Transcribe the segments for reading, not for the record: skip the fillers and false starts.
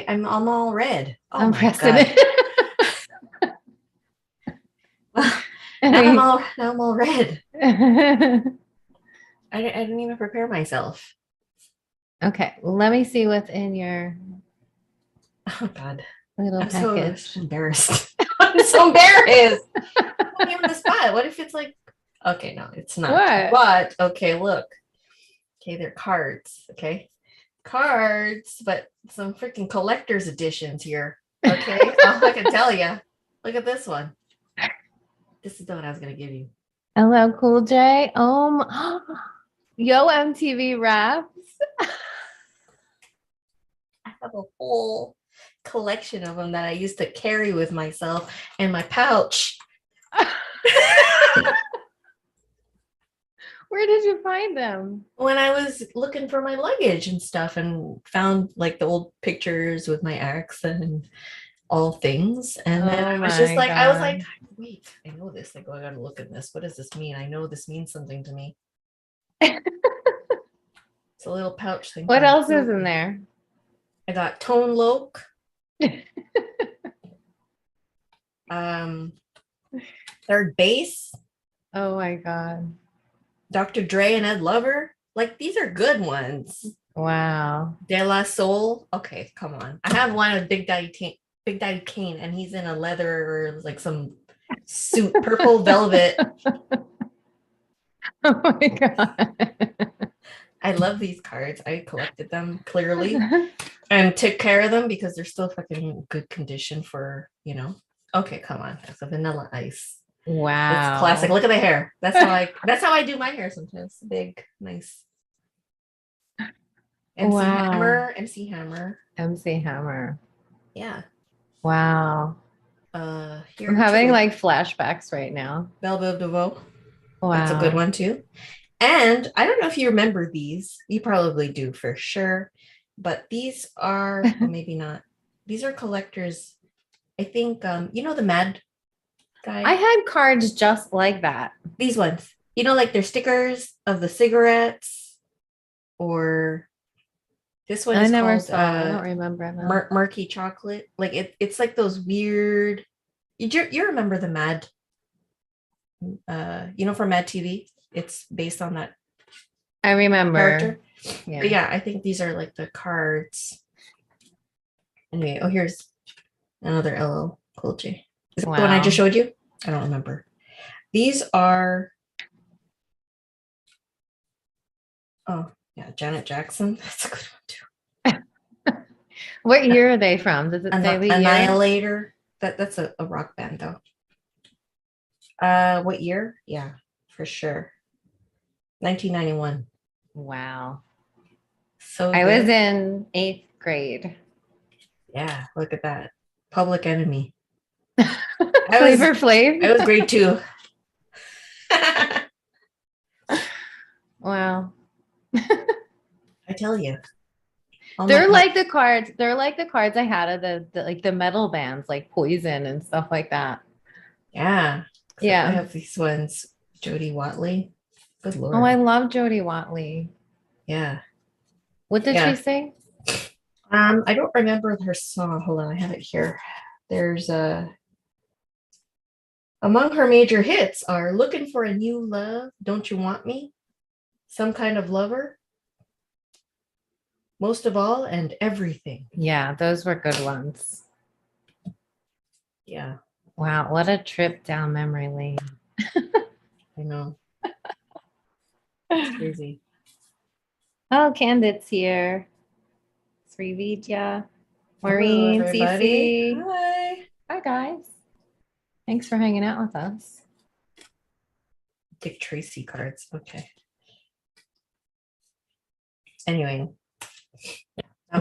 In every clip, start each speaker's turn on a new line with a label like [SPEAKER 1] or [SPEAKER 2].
[SPEAKER 1] I'm all red. Oh my
[SPEAKER 2] Unprecedented.
[SPEAKER 1] God. Now I'm all red. I didn't even prepare myself.
[SPEAKER 2] Okay, let me see what's in your
[SPEAKER 1] Oh God.
[SPEAKER 2] little
[SPEAKER 1] I'm so
[SPEAKER 2] package.
[SPEAKER 1] embarrassed. I'm so embarrassed. Put me on the spot. What if it's like, okay, no, it's not.
[SPEAKER 2] What?
[SPEAKER 1] But okay, look. Okay, they're cards. Okay. Cards, but some freaking collector's editions here. Okay. All I can tell you. Look at this one. This is the one I was gonna give you.
[SPEAKER 2] LL Cool J. Yo MTV Raps.
[SPEAKER 1] I have a whole collection of them that I used to carry with myself in my pouch.
[SPEAKER 2] Where did you find them?
[SPEAKER 1] When I was looking for my luggage and stuff and found like the old pictures with my ex and all things. And then I was just like, I was like, wait, I know this. Like, oh, I gotta look at this. What does this mean? I know this means something to me. It's a little pouch thing.
[SPEAKER 2] What else is in there?
[SPEAKER 1] I got Tone Loc. Third Base.
[SPEAKER 2] Oh my God.
[SPEAKER 1] Dr. Dre and Ed Lover. Like, these are good ones.
[SPEAKER 2] Wow.
[SPEAKER 1] De La Soul. Okay, come on. I have one of Big Daddy Kane, and he's in a leather or like some suit, purple velvet.
[SPEAKER 2] Oh my God.
[SPEAKER 1] I love these cards. I collected them clearly and took care of them because they're still fucking good condition for, Okay, come on. That's a Vanilla Ice.
[SPEAKER 2] Wow.
[SPEAKER 1] It's classic. Look at the hair. That's how I do my hair sometimes. Big, nice. MC Hammer.
[SPEAKER 2] MC Hammer.
[SPEAKER 1] Yeah.
[SPEAKER 2] Wow.
[SPEAKER 1] Here
[SPEAKER 2] I'm having like flashbacks right now.
[SPEAKER 1] Belle Biv DeVoe.
[SPEAKER 2] Wow.
[SPEAKER 1] That's a good one too. And I don't know if you remember these. You probably do for sure. But these are, well, maybe not. These are collectors. I think, the Mad guy.
[SPEAKER 2] I had cards just like that.
[SPEAKER 1] These ones. Like they're stickers of the cigarettes, or this one is called
[SPEAKER 2] I don't remember them.
[SPEAKER 1] Murky Chocolate. Like it's like those weird. You remember the Mad? From Mad TV. It's based on that.
[SPEAKER 2] I remember.
[SPEAKER 1] Character. Yeah. But yeah, I think these are like the cards. Anyway, here's another LL Cool J. Is it the one I just showed you? I don't remember. These are. Oh yeah, Janet Jackson. That's a good one
[SPEAKER 2] too. What year are they from? Does it say the year?
[SPEAKER 1] Annihilator. That's a rock band though. What year? Yeah, for sure. 1991.
[SPEAKER 2] Wow.
[SPEAKER 1] So
[SPEAKER 2] I was in 8th grade.
[SPEAKER 1] Yeah, look at that. Public Enemy.
[SPEAKER 2] Flavor Flav.
[SPEAKER 1] I was grade 2.
[SPEAKER 2] Wow.
[SPEAKER 1] I tell you.
[SPEAKER 2] They're like the cards I had of the metal bands like Poison and stuff like that.
[SPEAKER 1] Yeah. Yeah. I have these ones. Jody Watley. Good Lord.
[SPEAKER 2] Oh, I love Jody Watley.
[SPEAKER 1] Yeah.
[SPEAKER 2] What did she sing?
[SPEAKER 1] I don't remember her song. Hold on, I have it here. There's among her major hits are Looking for a New Love, Don't You Want Me, Some Kind of Lover, Most of All, and Everything.
[SPEAKER 2] Yeah, those were good ones.
[SPEAKER 1] Yeah.
[SPEAKER 2] Wow, what a trip down memory lane.
[SPEAKER 1] I know. It's crazy.
[SPEAKER 2] Oh, Candid's here. Srividya, Maureen, Cece.
[SPEAKER 1] Hi.
[SPEAKER 2] Hi, guys. Thanks for hanging out with us.
[SPEAKER 1] Dick Tracy cards. Okay. Anyway, I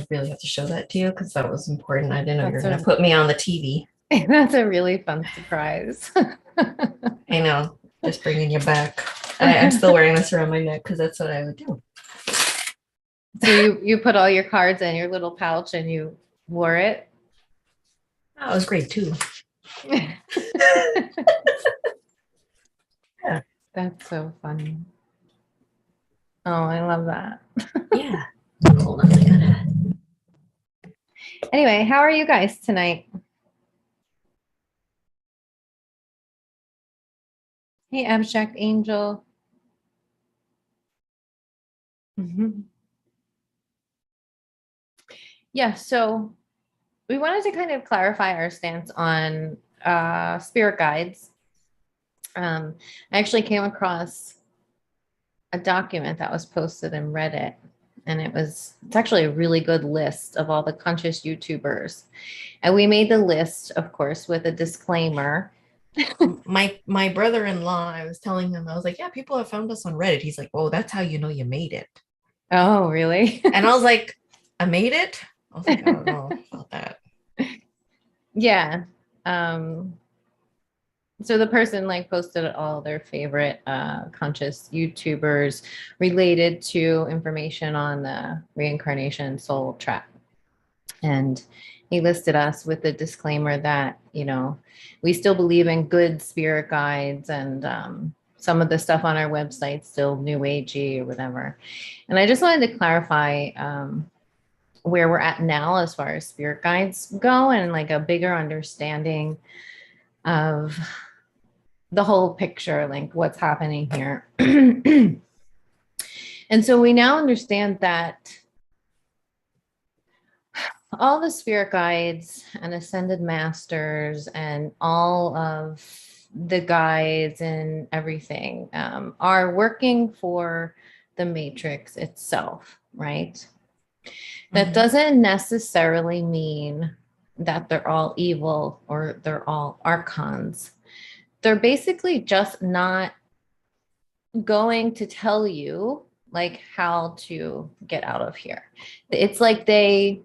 [SPEAKER 1] really have to show that to you because that was important. I didn't know you were going to put me on the TV.
[SPEAKER 2] That's a really fun surprise.
[SPEAKER 1] I know. Just bringing you back. I'm still wearing this around my neck because that's what I would do.
[SPEAKER 2] So you put all your cards in your little pouch and you wore it?
[SPEAKER 1] Oh, it was grade 2.
[SPEAKER 2] Yeah. That's so funny. Oh, I love that.
[SPEAKER 1] Yeah. Hold on, I gotta.
[SPEAKER 2] Anyway, how are you guys tonight? Hey, Abstract Angel. Yeah, so we wanted to kind of clarify our stance on spirit guides. I actually came across a document that was posted in Reddit, and it's actually a really good list of all the conscious YouTubers. And we made the list, of course, with a disclaimer.
[SPEAKER 1] My brother-in-law, I was telling him, I was like, yeah, people have found us on Reddit. He's like, oh, that's how you know you made it.
[SPEAKER 2] Oh, really?
[SPEAKER 1] And I was like, I made it? I was like, I don't know about that.
[SPEAKER 2] Yeah. So the person like posted all their favorite conscious YouTubers related to information on the reincarnation soul trap. And he listed us with the disclaimer that, you know, we still believe in good spirit guides, and some of the stuff on our website still new agey or whatever. And I just wanted to clarify where we're at now as far as spirit guides go, and like a bigger understanding of the whole picture, like what's happening here. And so we now understand that all the spirit guides and ascended masters and all of the guides and everything are working for the matrix itself, right? That doesn't necessarily mean that they're all evil or they're all archons. They're basically just not going to tell you like how to get out of here. It's like they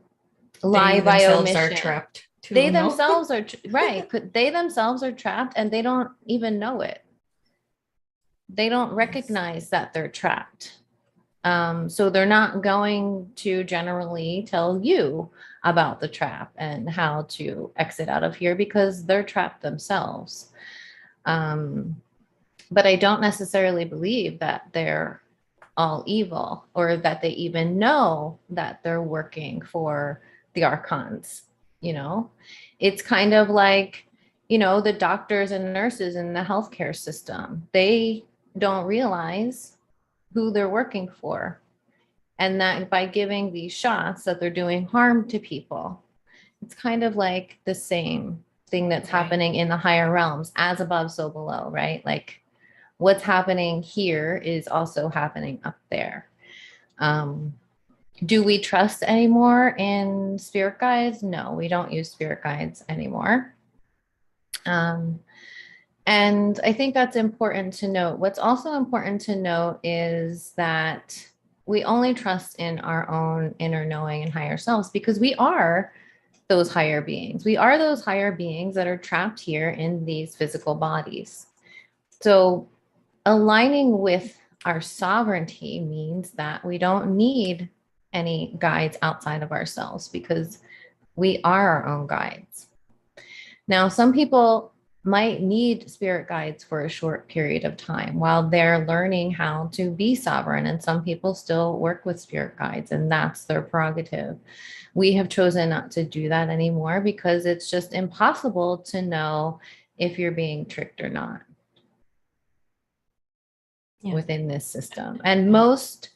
[SPEAKER 2] lie by omission.
[SPEAKER 1] Are trapped too,
[SPEAKER 2] they themselves are right. They themselves are trapped, and they don't even know it. They don't recognize that they're trapped. So they're not going to generally tell you about the trap and how to exit out of here because they're trapped themselves. But I don't necessarily believe that they're all evil or that they even know that they're working for the archons. You know, it's kind of like, you know, the doctors and nurses in the healthcare system. They don't realize who they're working for, and that by giving these shots that they're doing harm to people. It's kind of like the same thing that's happening in the higher realms, as above, so below, right? Like what's happening here is also happening up there. Do we trust anymore in spirit guides? No, we don't use spirit guides anymore. And I think that's important to note. What's also important to note is that we only trust in our own inner knowing and higher selves, because we are those higher beings. We are those higher beings that are trapped here in these physical bodies. So aligning with our sovereignty means that we don't need any guides outside of ourselves, because we are our own guides. Now, some people might need spirit guides for a short period of time while they're learning how to be sovereign. And some people still work with spirit guides, and that's their prerogative. We have chosen not to do that anymore because it's just impossible to know if you're being tricked or not within this system. And most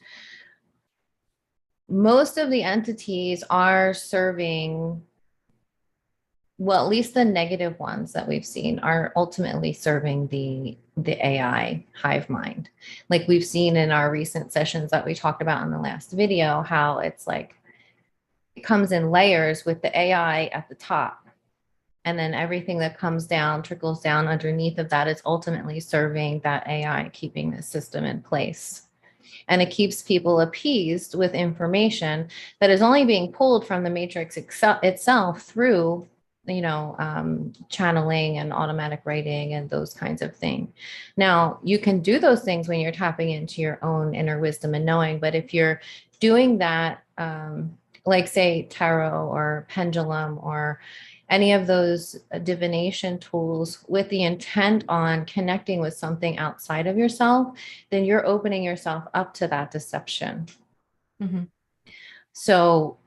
[SPEAKER 2] of the entities are serving, well, at least the negative ones that we've seen are ultimately serving the AI hive mind. Like we've seen in our recent sessions that we talked about in the last video, how it's like it comes in layers with the AI at the top, and then everything that comes down trickles down underneath of that is ultimately serving that AI, keeping the system in place. And it keeps people appeased with information that is only being pulled from the matrix itself through, you know, channeling and automatic writing and those kinds of things. Now, you can do those things when you're tapping into your own inner wisdom and knowing, but if you're doing that, like say tarot or pendulum or any of those divination tools with the intent on connecting with something outside of yourself, then you're opening yourself up to that deception. So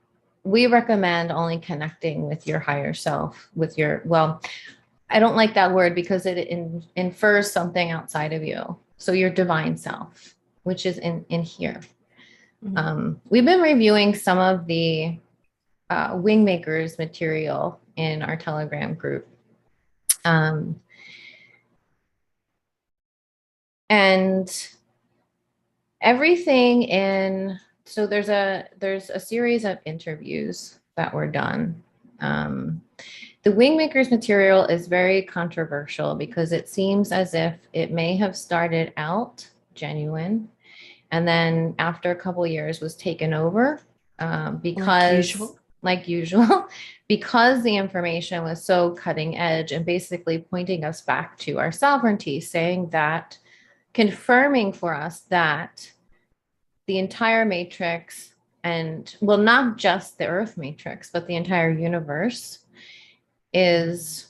[SPEAKER 2] we recommend only connecting with your higher self, with your, well, I don't like that word because it infers something outside of you. So your divine self, which is in here. We've been reviewing some of the Wingmakers material in our Telegram group. And everything in, so there's a series of interviews that were done. The Wingmakers material is very controversial because it seems as if it may have started out genuine and then after a couple of years was taken over because like usual, because the information was so cutting edge and basically pointing us back to our sovereignty, saying that, confirming for us that the entire matrix, and well, not just the Earth matrix, but the entire universe is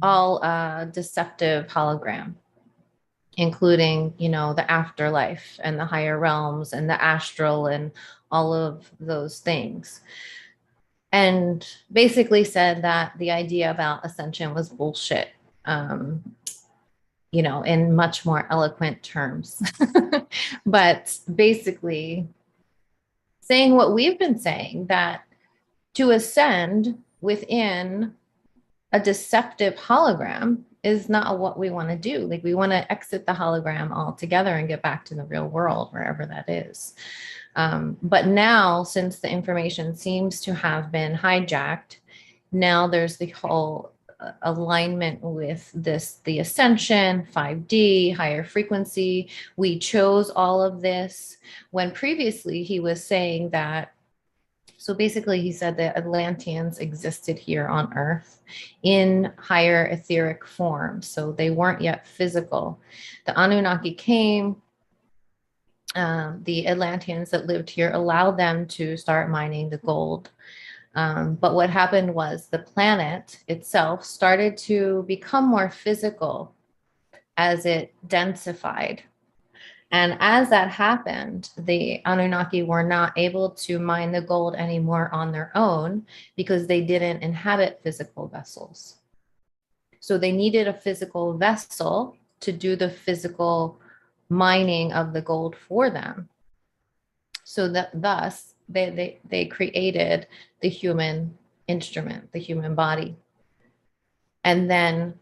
[SPEAKER 2] all a deceptive hologram, including, you know, the afterlife and the higher realms and the astral and all of those things. And basically said that the idea about ascension was bullshit, you know, in much more eloquent terms. But basically saying what we've been saying, that to ascend within a deceptive hologram is not what we want to do. Like, we want to exit the hologram altogether and get back to the real world, wherever that is. But now, since the information seems to have been hijacked, now there's the whole alignment with this, the ascension, 5D, higher frequency. We chose all of this when previously he was saying that. So basically he said that Atlanteans existed here on Earth in higher etheric form. So they weren't yet physical. The Anunnaki came, the Atlanteans that lived here allowed them to start mining the gold. But what happened was the planet itself started to become more physical as it densified. And as that happened, the Anunnaki were not able to mine the gold anymore on their own because they didn't inhabit physical vessels. So they needed a physical vessel to do the physical mining of the gold for them. So that thus they created the human instrument, the human body, and then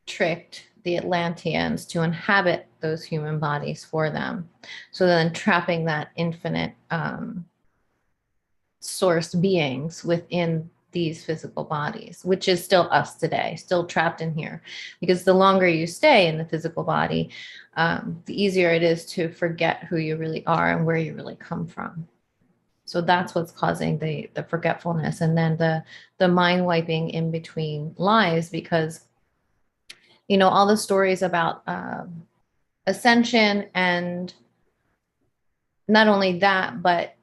[SPEAKER 2] tricked the Atlanteans to inhabit those human bodies for them. So then trapping that infinite source beings within these physical bodies, which is still us today, still trapped in here. Because the longer you stay in the physical body, the easier it is to forget who you really are and where you really come from. So that's what's causing the forgetfulness, and then the mind wiping in between lives, because, you know, all the stories about ascension, and not only that, but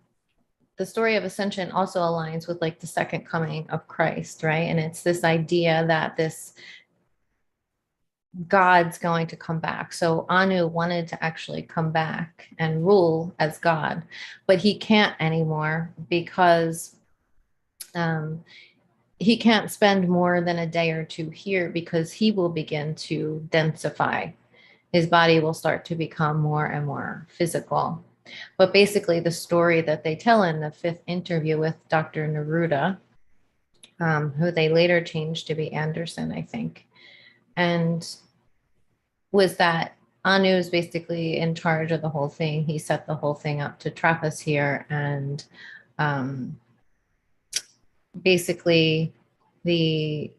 [SPEAKER 2] the story of ascension also aligns with like the second coming of Christ, right? And it's this idea that this God's going to come back. So Anu wanted to actually come back and rule as God, but he can't anymore because he can't spend more than a day or two here, because he will begin to densify. His body will start to become more and more physical. But basically the story that they tell in the 5th interview with Dr. Neruda, who they later changed to be Anderson, I think, and was that Anu is basically in charge of the whole thing. He set the whole thing up to trap us here, and basically the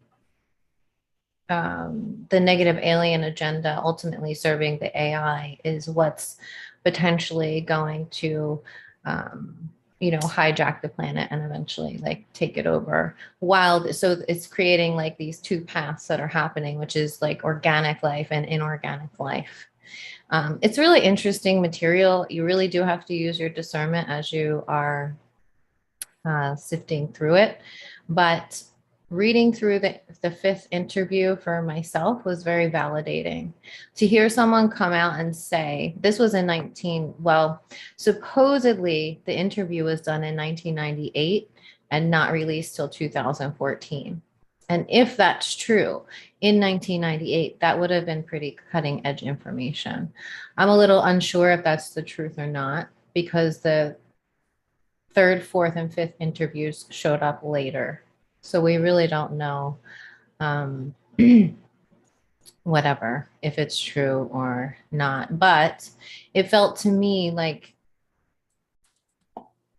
[SPEAKER 2] negative alien agenda, ultimately serving the AI, is what's potentially going to you know, hijack the planet and eventually like take it over. So it's creating like these two paths that are happening, which is like organic life and inorganic life. It's really interesting material. You really do have to use your discernment as you are sifting through it. But reading through the fifth interview for myself was very validating. To hear someone come out and say, this was in supposedly the interview was done in 1998 and not released till 2014. And if that's true, in 1998, that would have been pretty cutting edge information. I'm a little unsure if that's the truth or not, because the third, fourth, and fifth interviews showed up later. So we really don't know whatever, if it's true or not. But it felt to me like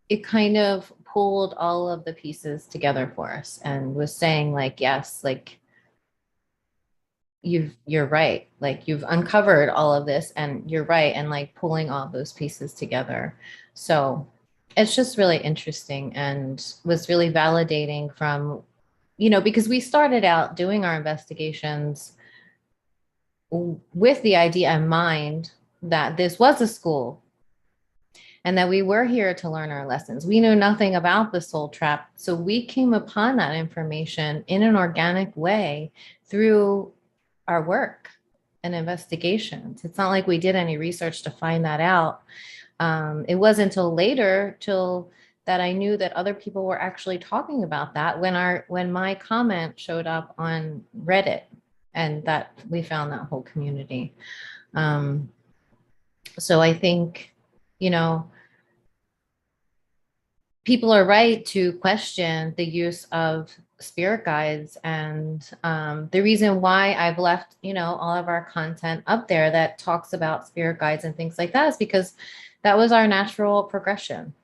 [SPEAKER 2] it kind of pulled all of the pieces together for us and was saying like, yes, like you're right. Like you've uncovered all of this and you're right. And like pulling all those pieces together. So it's just really interesting and was really validating from, because we started out doing our investigations with the idea in mind that this was a school and that we were here to learn our lessons. We knew nothing about the soul trap. So we came upon that information in an organic way through our work and investigations. It's not like we did any research to find that out. It wasn't until later, that I knew that other people were actually talking about that when my comment showed up on Reddit, and that we found that whole community. So I think, people are right to question the use of spirit guides. And the reason why I've left, all of our content up there that talks about spirit guides and things like that is because that was our natural progression.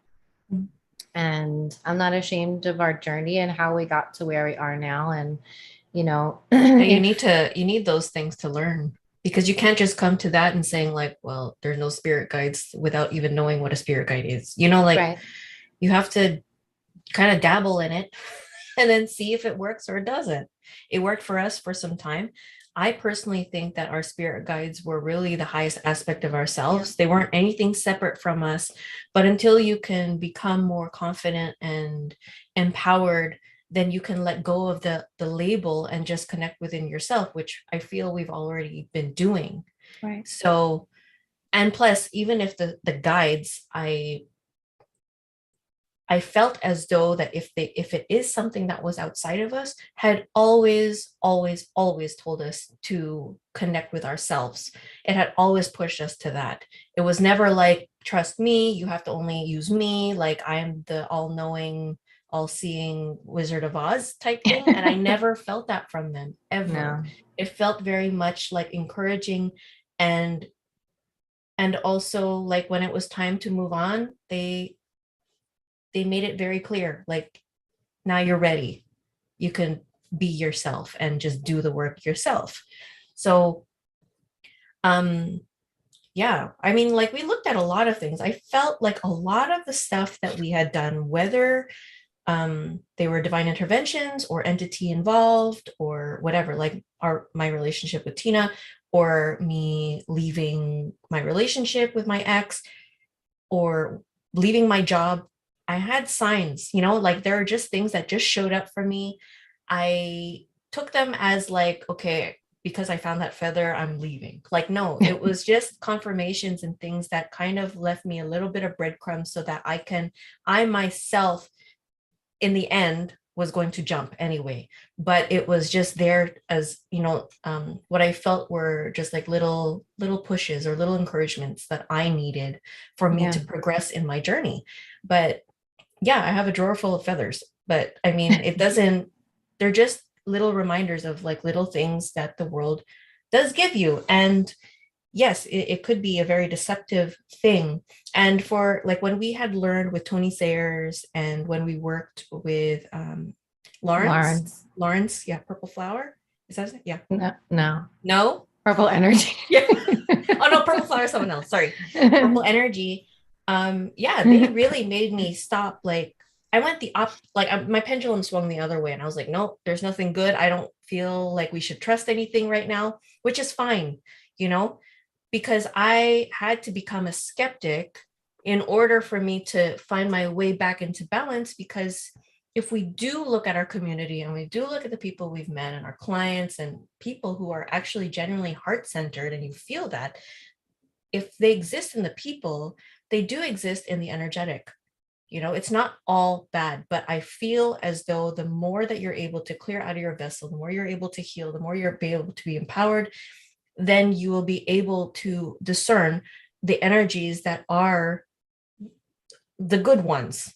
[SPEAKER 2] Mm-hmm. And I'm not ashamed of our journey and how we got to where we are now. And, you
[SPEAKER 1] need those things to learn, because you can't just come to that and saying like, well, there's no spirit guides without even knowing what a spirit guide is, right. You have to kind of dabble in it and then see if it works or it doesn't. It worked for us for some time. I personally think that our spirit guides were really the highest aspect of ourselves. They weren't anything separate from us, but until you can become more confident and empowered, then you can let go of the label and just connect within yourself, which I feel we've already been doing.
[SPEAKER 2] Right.
[SPEAKER 1] So, and plus, even if the guides, I felt as though that if it is something that was outside of us, had always told us to connect with ourselves. It had always pushed us to that. It was never like, trust me, you have to only use me, like I'm the all-knowing, all-seeing Wizard of Oz type thing. And I never felt that from them, ever. No. It felt very much like encouraging, and also like when it was time to move on, they made it very clear, like, now you're ready. You can be yourself and just do the work yourself. So, yeah, I mean, like we looked at a lot of things. I felt like a lot of the stuff that we had done, whether they were divine interventions or entity involved or whatever, like my relationship with Tina, or me leaving my relationship with my ex, or leaving my job, I had signs, like there are just things that just showed up for me. I took them as like, okay, because I found that feather, I'm leaving. Like, no, it was just confirmations and things that kind of left me a little bit of breadcrumbs so that I myself, in the end, was going to jump anyway. But it was just there as, what I felt were just like little pushes or little encouragements that I needed for me to progress in my journey. But yeah, I have a drawer full of feathers, but I mean, they're just little reminders of like little things that the world does give you. And yes, it could be a very deceptive thing. And for like when we had learned with Tony Sayers and when we worked with Lawrence, yeah, Purple Flower. Is that it? Yeah. No?
[SPEAKER 2] Purple Energy.
[SPEAKER 1] Yeah. Oh no, Purple Flower is someone else. Sorry. Purple Energy. Yeah, they really made me stop. Like I went my pendulum swung the other way, and I was like, nope, there's nothing good. I don't feel like we should trust anything right now, which is fine, because I had to become a skeptic in order for me to find my way back into balance, because if we do look at our community and we do look at the people we've met and our clients and people who are actually genuinely heart-centered, and you feel that if they exist in the people, they do exist in the energetic. It's not all bad, but I feel as though the more that you're able to clear out of your vessel, the more you're able to heal, the more you're able to be empowered, then you will be able to discern the energies that are the good ones.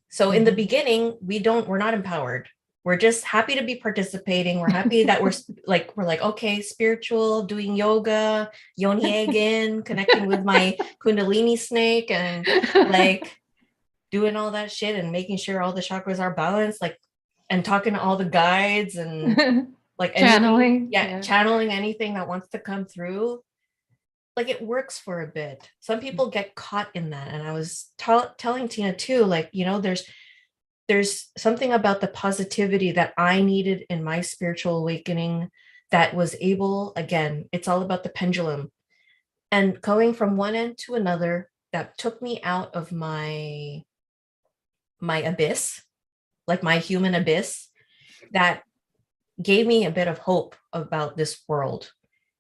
[SPEAKER 1] So in the beginning, we're not empowered. We're just happy to be participating. We're happy that we're like, okay, spiritual, doing yoga, yoni egin, connecting with my kundalini snake, and like doing all that shit and making sure all the chakras are balanced, like, and talking to all the guides and like
[SPEAKER 2] channeling.
[SPEAKER 1] Channeling anything that wants to come through. Like, it works for a bit. Some people get caught in that. And I was telling Tena too, like, there's something about the positivity that I needed in my spiritual awakening that was able, again, it's all about the pendulum and going from one end to another, that took me out of my abyss, like my human abyss, that gave me a bit of hope about this world.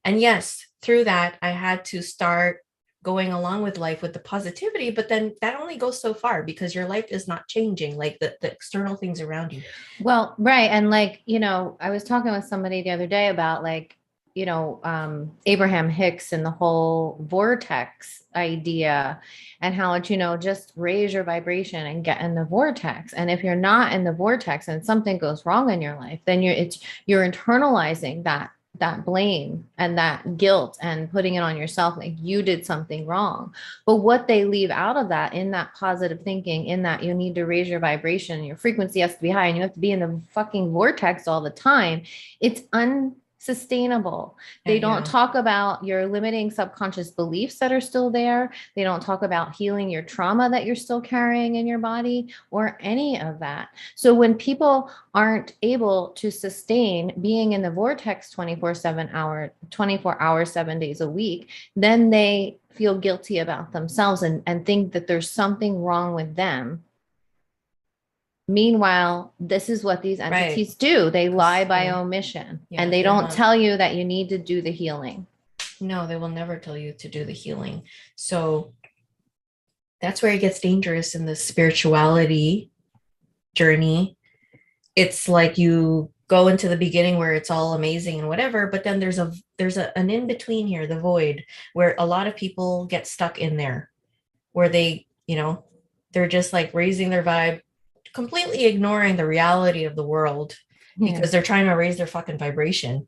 [SPEAKER 1] And yes, through that, I had to start going along with life with the positivity, but then that only goes so far because your life is not changing, like the external things around you.
[SPEAKER 2] Well, right. And like, I was talking with somebody the other day about like, Abraham Hicks and the whole vortex idea and how it, just raise your vibration and get in the vortex. And if you're not in the vortex and something goes wrong in your life, then you're internalizing that blame and that guilt and putting it on yourself, like you did something wrong. But what they leave out of that, in that positive thinking, in that you need to raise your vibration, your frequency has to be high, and you have to be in the fucking vortex all the time, it's unsustainable. They don't talk about your limiting subconscious beliefs that are still there. They don't talk about healing your trauma that you're still carrying in your body or any of that. So when people aren't able to sustain being in the vortex 24 hours, 7 days a week, then they feel guilty about themselves and think that there's something wrong with them. Meanwhile, this is what these entities do. They lie by omission, and they don't tell you that you need to do the healing.
[SPEAKER 1] No, they will never tell you to do the healing. So that's where it gets dangerous in the spirituality journey. It's like you go into the beginning where it's all amazing and whatever, but then there's an in between here, the void, where a lot of people get stuck in there, where they, they're just like raising their vibe, completely ignoring the reality of the world because they're trying to raise their fucking vibration.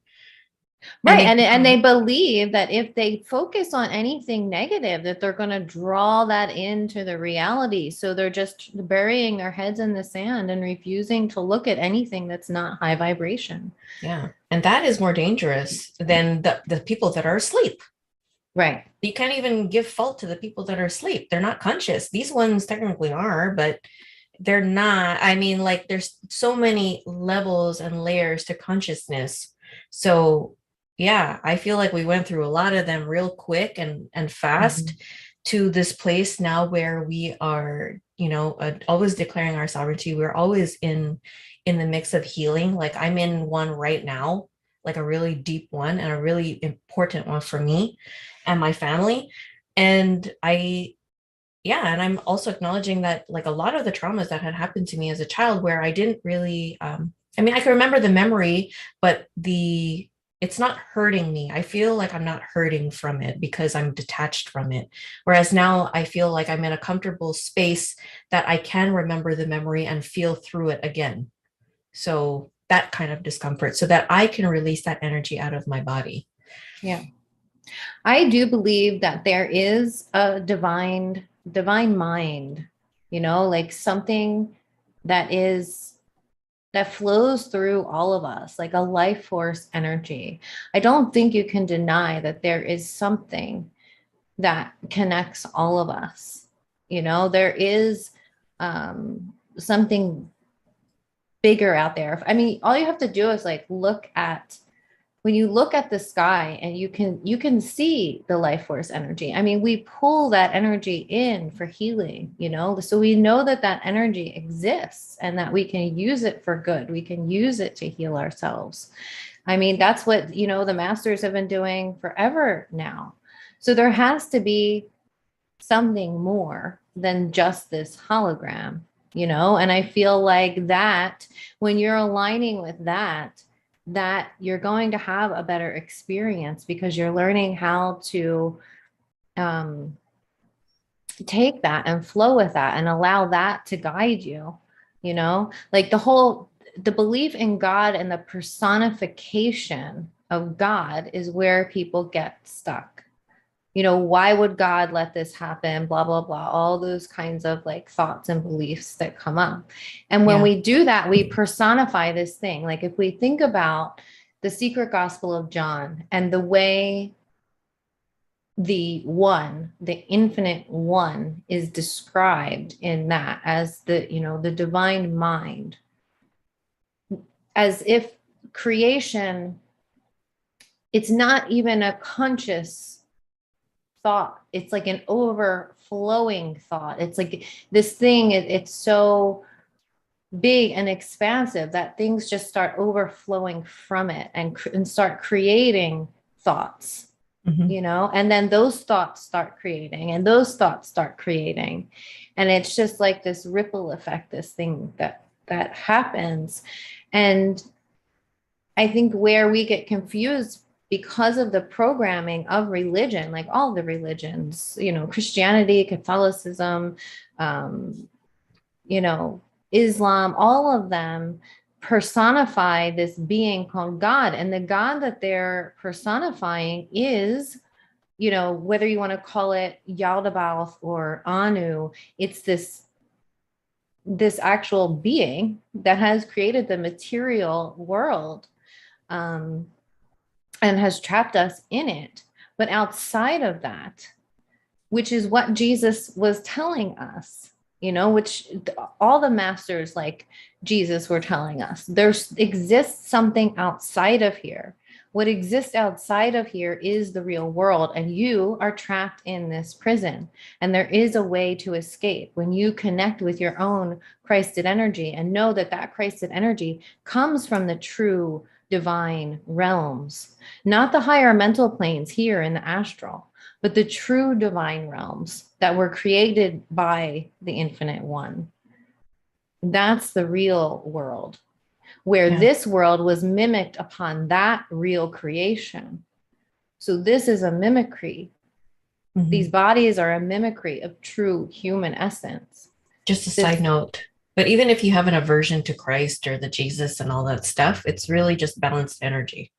[SPEAKER 2] Right. And they believe that if they focus on anything negative, that they're going to draw that into the reality. So they're just burying their heads in the sand and refusing to look at anything that's not high vibration.
[SPEAKER 1] Yeah. And that is more dangerous than the people that are asleep.
[SPEAKER 2] Right.
[SPEAKER 1] You can't even give fault to the people that are asleep. They're not conscious. These ones technically are, but they're not. I mean, like, there's so many levels and layers to consciousness. So yeah, I feel like we went through a lot of them real quick and fast to this place now where we are, always declaring our sovereignty. We're always in the mix of healing. Like, I'm in one right now, like a really deep one and a really important one for me and my family. And I'm also acknowledging that, like, a lot of the traumas that had happened to me as a child, where I didn't really, I can remember the memory, but it's not hurting me. I feel like I'm not hurting from it because I'm detached from it. Whereas now I feel like I'm in a comfortable space that I can remember the memory and feel through it again. So that kind of discomfort, so that I can release that energy out of my body.
[SPEAKER 2] Yeah. I do believe that there is a divine mind, like something that flows through all of us, like a life force energy. I don't think you can deny that there is something that connects all of us. There is something bigger out there. I mean, all you have to do is like look at when you look at the sky and you can see the life force energy. I mean, we pull that energy in for healing, you know, so we know that that energy exists and that we can use it for good. We can use it to heal ourselves. I mean, that's what, you know, the masters have been doing forever now. So there has to be something more than just this hologram, you know? And I feel like that when you're aligning with that you're going to have a better experience because you're learning how to take that and flow with that and allow that to guide you, you know? Like the belief in God and the personification of God is where people get stuck. You know, why would God let this happen? Blah, blah, blah, all those kinds of like thoughts and beliefs that come up. And when we do that, we personify this thing. Like if we think about the secret gospel of John and the way the one, the infinite one is described in that as the, you know, the divine mind, as if creation, it's not even a conscious thought. It's like an overflowing thought. It's like this thing, it's so big and expansive that things just start overflowing from it and start creating thoughts, you know, and then those thoughts start creating and those thoughts start creating. And it's just like this ripple effect, this thing that happens. And I think where we get confused because of the programming of religion, like all the religions, you know, Christianity, Catholicism, you know, Islam, all of them personify this being called God. And the God that they're personifying is, you know, whether you want to call it Yaldabaoth or Anu, it's this actual being that has created the material world. And has trapped us in it. But outside of that, which is what Jesus was telling us, you know, which all the masters like Jesus were telling us, there exists something outside of here. What exists outside of here is the real world, and you are trapped in this prison. And there is a way to escape when you connect with your own Christed energy and know that that Christed energy comes from the true divine realms, not the higher mental planes here in the astral, but the true divine realms that were created by the infinite one. That's the real world, where this world was mimicked upon that real creation. So this is a mimicry. These bodies are a mimicry of true human essence.
[SPEAKER 1] Just a side note, but even if you have an aversion to Christ or the Jesus and all that stuff, it's really just balanced energy.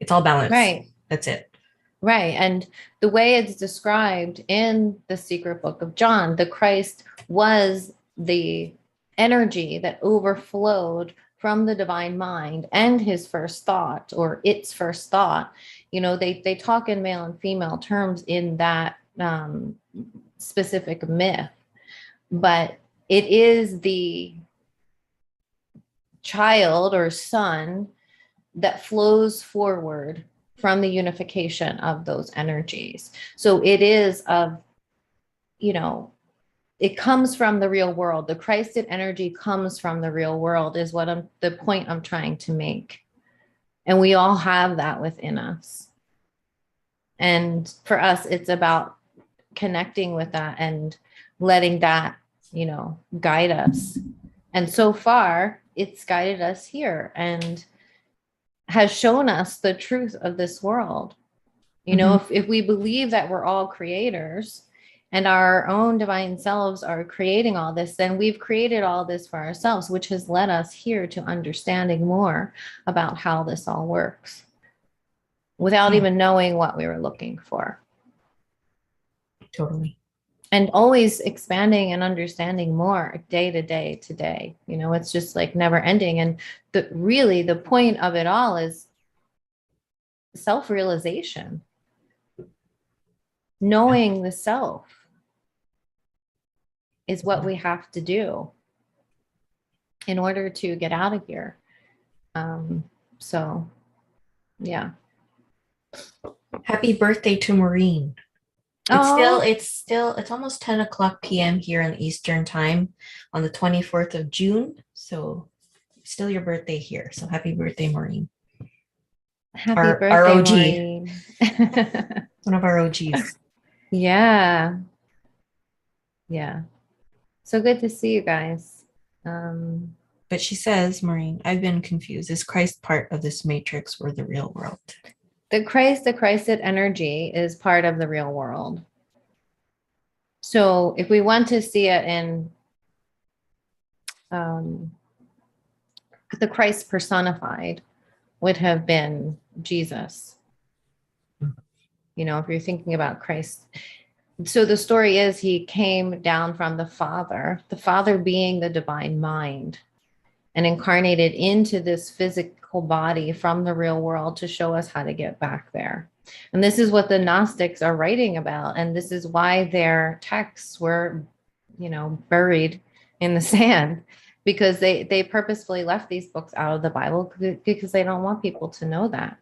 [SPEAKER 1] It's all balanced.
[SPEAKER 2] Right.
[SPEAKER 1] That's it.
[SPEAKER 2] Right. And the way it's described in the secret book of John, the Christ was the energy that overflowed from the divine mind and his first thought, or its first thought. You know, they talk in male and female terms in that specific myth, but it is the child or son that flows forward from the unification of those energies. So it is of, you know, it comes from the real world. The Christed energy comes from the real world is what the point I'm trying to make. And we all have that within us. And for us, it's about connecting with that and letting that, you know, guide us. And so far, it's guided us here and has shown us the truth of this world. You know, if we believe that we're all creators and our own divine selves are creating all this, then we've created all this for ourselves, which has led us here to understanding more about how this all works without even knowing what we were looking for.
[SPEAKER 1] Totally.
[SPEAKER 2] And always expanding and understanding more day to day to day. You know, it's just like never ending. And the point of it all is self-realization, knowing the self is what we have to do in order to get out of here. So, yeah.
[SPEAKER 1] Happy birthday to Maureen.
[SPEAKER 2] Oh,
[SPEAKER 1] It's almost 10 o'clock p.m. here in Eastern time on the 24th of June. So still your birthday here. So happy birthday, Maureen.
[SPEAKER 2] happy
[SPEAKER 1] Our
[SPEAKER 2] birthday,
[SPEAKER 1] OG,
[SPEAKER 2] Maureen.
[SPEAKER 1] one of our OGs.
[SPEAKER 2] Yeah. Yeah. So good to see you guys. Um,
[SPEAKER 1] But she says, Maureen, I've been confused. Is Christ part of this matrix or the real world?
[SPEAKER 2] the Christed energy is part of the real world. So if we want to see it in um, the Christ personified would have been Jesus. You know, if you're thinking about Christ. So the story is he came down from the Father being the divine mind, and incarnated into this physical body from the real world to show us how to get back there. And this is what the Gnostics are writing about. And this is why their texts were, you know, buried in the sand, because they purposefully left these books out of the Bible because they don't want people to know that.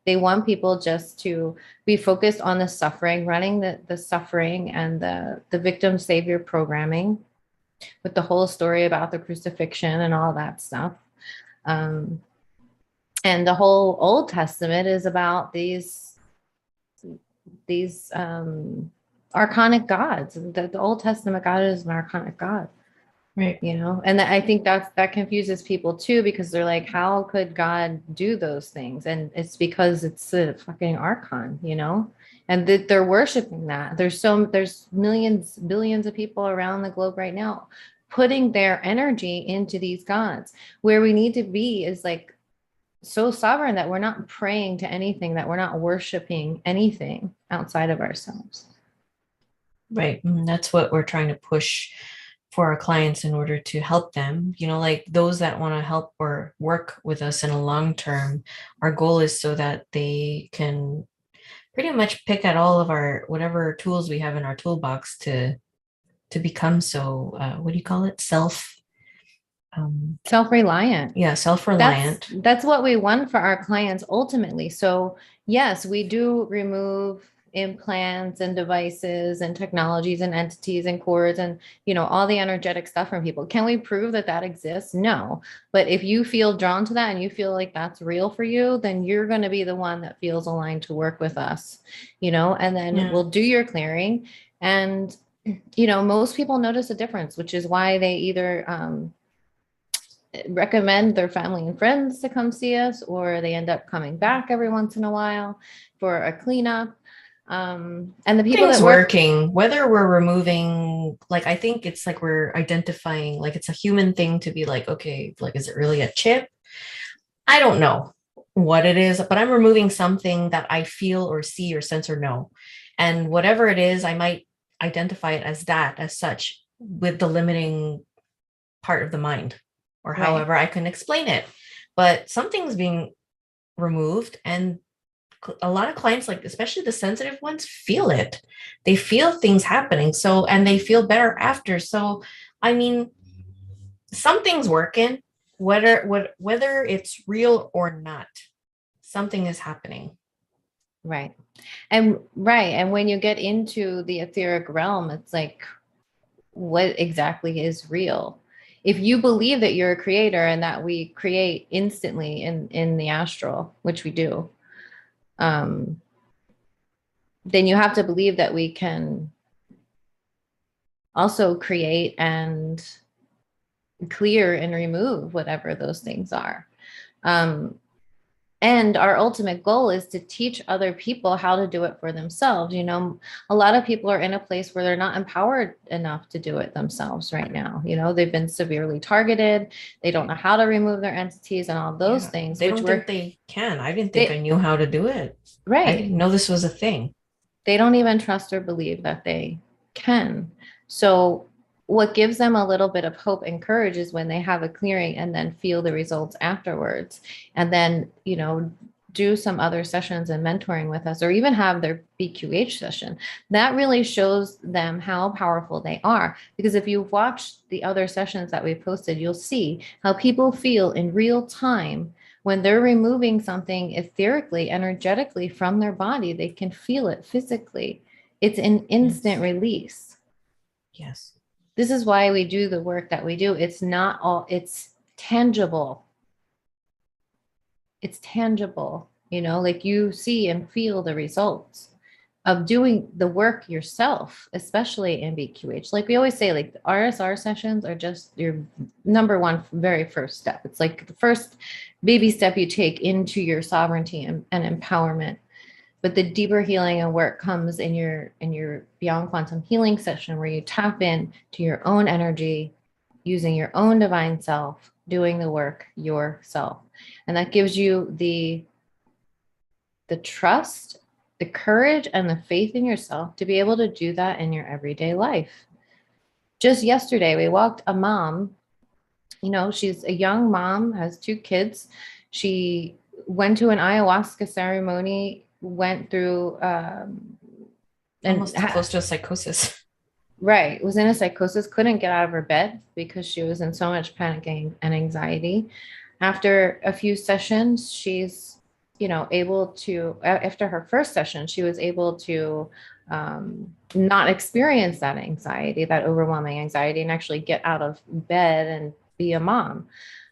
[SPEAKER 2] They want people just to be focused on the suffering, running the suffering and the victim savior programming, with the whole story about the crucifixion and all that stuff. Um, and the whole Old Testament is about these archonic gods. The Old Testament God is an archonic God.
[SPEAKER 1] Right.
[SPEAKER 2] You know, and I think that confuses people too, because they're like, how could God do those things? And it's because it's a fucking archon, you know, and they're worshiping that. There's millions, billions of people around the globe right now putting their energy into these gods. Where we need to be is like so sovereign that we're not praying to anything, that we're not worshiping anything outside of ourselves.
[SPEAKER 1] Right. And that's what we're trying to push for our clients in order to help them. You know, like those that want to help or work with us in a long term, our goal is so that they can pretty much pick at all of our whatever tools we have in our toolbox to become so what do you call it?
[SPEAKER 2] Self-reliant.
[SPEAKER 1] Yeah, self-reliant.
[SPEAKER 2] That's what we want for our clients ultimately. So yes, we do remove implants and devices and technologies and entities and cords and, you know, all the energetic stuff from people. Can we prove that that exists? No. But if you feel drawn to that and you feel like that's real for you, then you're going to be the one that feels aligned to work with us, you know, and then we'll do your clearing. And, you know, most people notice a difference, which is why they either recommend their family and friends to come see us, or they end up coming back every once in a while for a cleanup. And the people
[SPEAKER 1] Things
[SPEAKER 2] that work
[SPEAKER 1] working, whether we're removing, like, I think it's like we're identifying, like, it's a human thing to be like, okay, like, is it really a chip? I don't know what it is, but I'm removing something that I feel or see or sense or know. And whatever it is, I might identify it as that, as such, with the limiting part of the mind, or
[SPEAKER 2] right.
[SPEAKER 1] however I can explain it. But something's being removed, and a lot of clients, like especially the sensitive ones, feel it. They feel things happening. So, and they feel better after. So, I mean, something's working, whether it's real or not, something is happening.
[SPEAKER 2] Right. And when you get into the etheric realm, it's like, what exactly is real? If you believe that you're a creator and that we create instantly in the astral, which we do, then you have to believe that we can also create and clear and remove whatever those things are. And our ultimate goal is to teach other people how to do it for themselves. You know, a lot of people are in a place where they're not empowered enough to do it themselves right now. You know, they've been severely targeted. They don't know how to remove their entities and all those things.
[SPEAKER 1] They don't think they can. I didn't think I knew how to do it.
[SPEAKER 2] Right.
[SPEAKER 1] I didn't know this was a thing.
[SPEAKER 2] They don't even trust or believe that they can. So what gives them a little bit of hope and courage is when they have a clearing and then feel the results afterwards, and then, you know, do some other sessions and mentoring with us, or even have their BQH session. That really shows them how powerful they are. Because if you've watched the other sessions that we posted, you'll see how people feel in real time When they're removing something etherically, energetically from their body, they can feel it physically. It's an instant release.
[SPEAKER 1] Yes.
[SPEAKER 2] This is why we do the work that we do. It's not all, it's tangible. It's tangible, like you see and feel the results of doing the work yourself, especially in BQH. Like we always say, like the RSR sessions are just your number one, very first step. It's like the first baby step you take into your sovereignty and empowerment. But the deeper healing and work comes in your beyond quantum healing session, where you tap in to your own energy, using your own divine self, doing the work yourself. And that gives you the trust, the courage, and the faith in yourself to be able to do that in your everyday life. Just yesterday, we walked a mom, she's a young mom, has 2 kids. She went to an ayahuasca ceremony, went through
[SPEAKER 1] almost close to a psychosis.
[SPEAKER 2] Right. Was in a psychosis, couldn't get out of her bed because she was in so much panic and anxiety. After a few sessions, she's, able to, after her first session, she was able to not experience that anxiety, that overwhelming anxiety, and actually get out of bed and be a mom.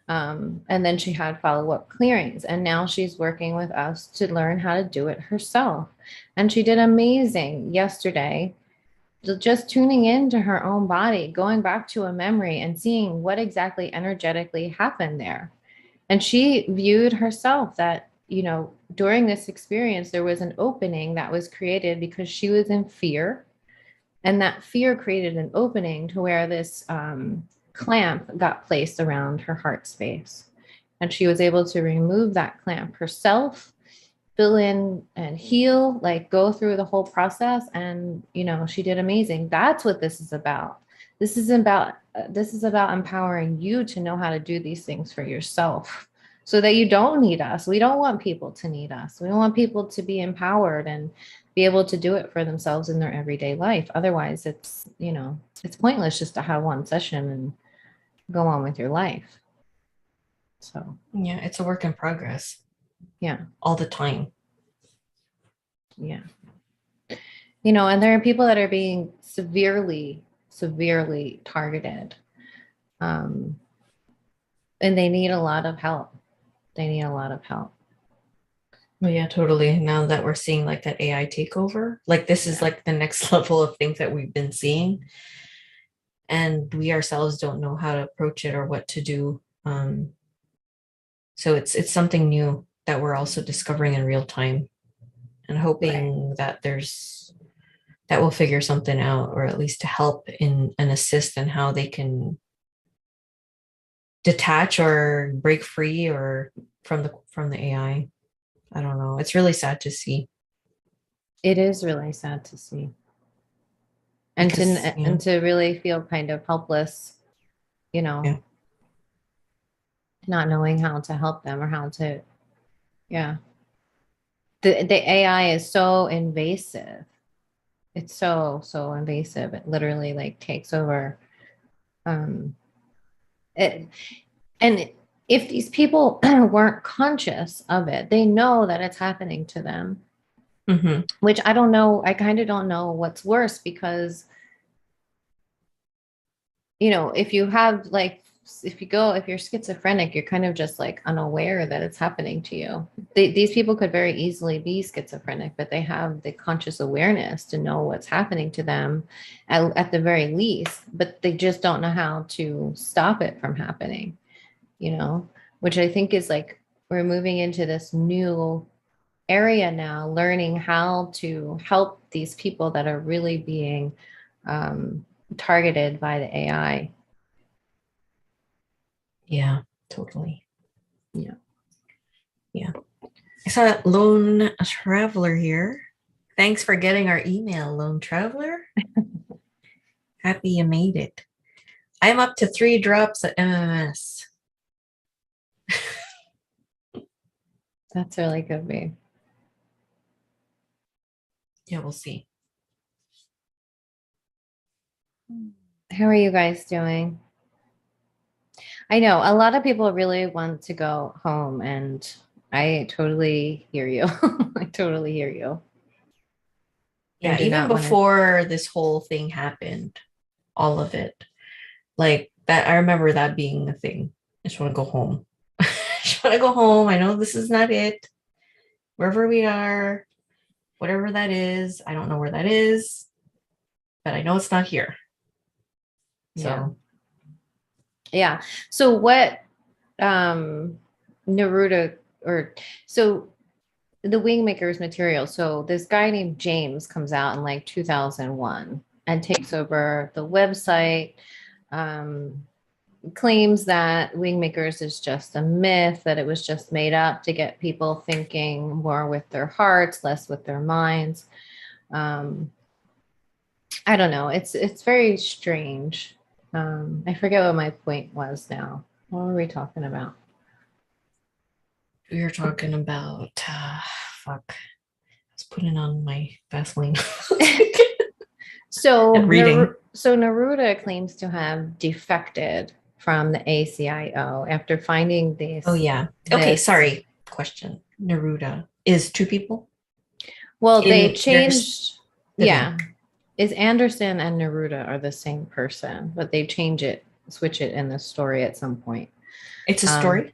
[SPEAKER 2] And then she had follow-up clearings, and now she's working with us to learn how to do it herself. And she did amazing yesterday, just tuning into her own body, going back to a memory and seeing what exactly energetically happened there. And she viewed herself that, during this experience, there was an opening that was created because she was in fear. And that fear created an opening to where this clamp got placed around her heart space. And she was able to remove that clamp herself, fill in and heal, like go through the whole process. And, she did amazing. That's what this is about. This is about empowering you to know how to do these things for yourself so that you don't need us. We don't want people to need us. We want people to be empowered and be able to do it for themselves in their everyday life. Otherwise, it's pointless just to have one session and go on with your life. So,
[SPEAKER 1] yeah, it's a work in progress.
[SPEAKER 2] Yeah.
[SPEAKER 1] All the time.
[SPEAKER 2] Yeah. And there are people that are being severely targeted. And they need a lot of help.
[SPEAKER 1] Oh, yeah, totally. Now that we're seeing like that AI takeover, like this is like the next level of things that we've been seeing. And we ourselves don't know how to approach it or what to do. So it's something new that we're also discovering in real time, and hoping that that will figure something out, or at least to help in and assist in how they can detach or break free or from the AI. I don't know. It's really sad to see.
[SPEAKER 2] It is really sad to see. And to really feel kind of helpless, not knowing how to help them or how to, The AI is so invasive. It's so invasive. It literally like takes over. And if these people weren't conscious of it, they know that it's happening to them.
[SPEAKER 1] Mm-hmm.
[SPEAKER 2] Which I don't know. I kind of don't know what's worse, because, if you have like, if you're schizophrenic, you're kind of just like unaware that it's happening to you. These people could very easily be schizophrenic, but they have the conscious awareness to know what's happening to them at the very least, but they just don't know how to stop it from happening, which I think is like, we're moving into this new area now, learning how to help these people that are really being targeted by the AI.
[SPEAKER 1] Yeah, totally.
[SPEAKER 2] Yeah.
[SPEAKER 1] I saw that Lone Traveler here. Thanks for getting our email, Lone Traveler. Happy you made it. I'm up to 3 drops of MMS.
[SPEAKER 2] That's really good, babe.
[SPEAKER 1] Yeah, we'll see.
[SPEAKER 2] How are you guys doing? I know a lot of people really want to go home, and I totally hear you. I totally hear you. I
[SPEAKER 1] Yeah,
[SPEAKER 2] do
[SPEAKER 1] even
[SPEAKER 2] not want to.
[SPEAKER 1] before this whole thing happened, all of it. Like that, I remember that being a thing. I just want to go home. I just want to go home. I know this is not it. Wherever we are, whatever that is, I don't know where that is, but I know it's not here.
[SPEAKER 2] Yeah.
[SPEAKER 1] So
[SPEAKER 2] Yeah. So what Neruda or so the Wingmakers material. So this guy named James comes out in like 2001 and takes over the website. Um, claims that Wingmakers is just a myth, that it was just made up to get people thinking more with their hearts, less with their minds. Um, I don't know. It's very strange. I forget what my point was now. What were we talking about?
[SPEAKER 1] we were talking about fuck. I was putting on my Vaseline
[SPEAKER 2] So
[SPEAKER 1] and reading.
[SPEAKER 2] Neruda claims to have defected from the ACIO after finding
[SPEAKER 1] Oh
[SPEAKER 2] this
[SPEAKER 1] yeah. Okay,
[SPEAKER 2] this
[SPEAKER 1] sorry. Question. Neruda is two people
[SPEAKER 2] well, they
[SPEAKER 1] in
[SPEAKER 2] changed,
[SPEAKER 1] living.
[SPEAKER 2] yeah. Is Anderson and Neruda are the same person, but they switch it in the story at some point.
[SPEAKER 1] It's a
[SPEAKER 2] Um,
[SPEAKER 1] story.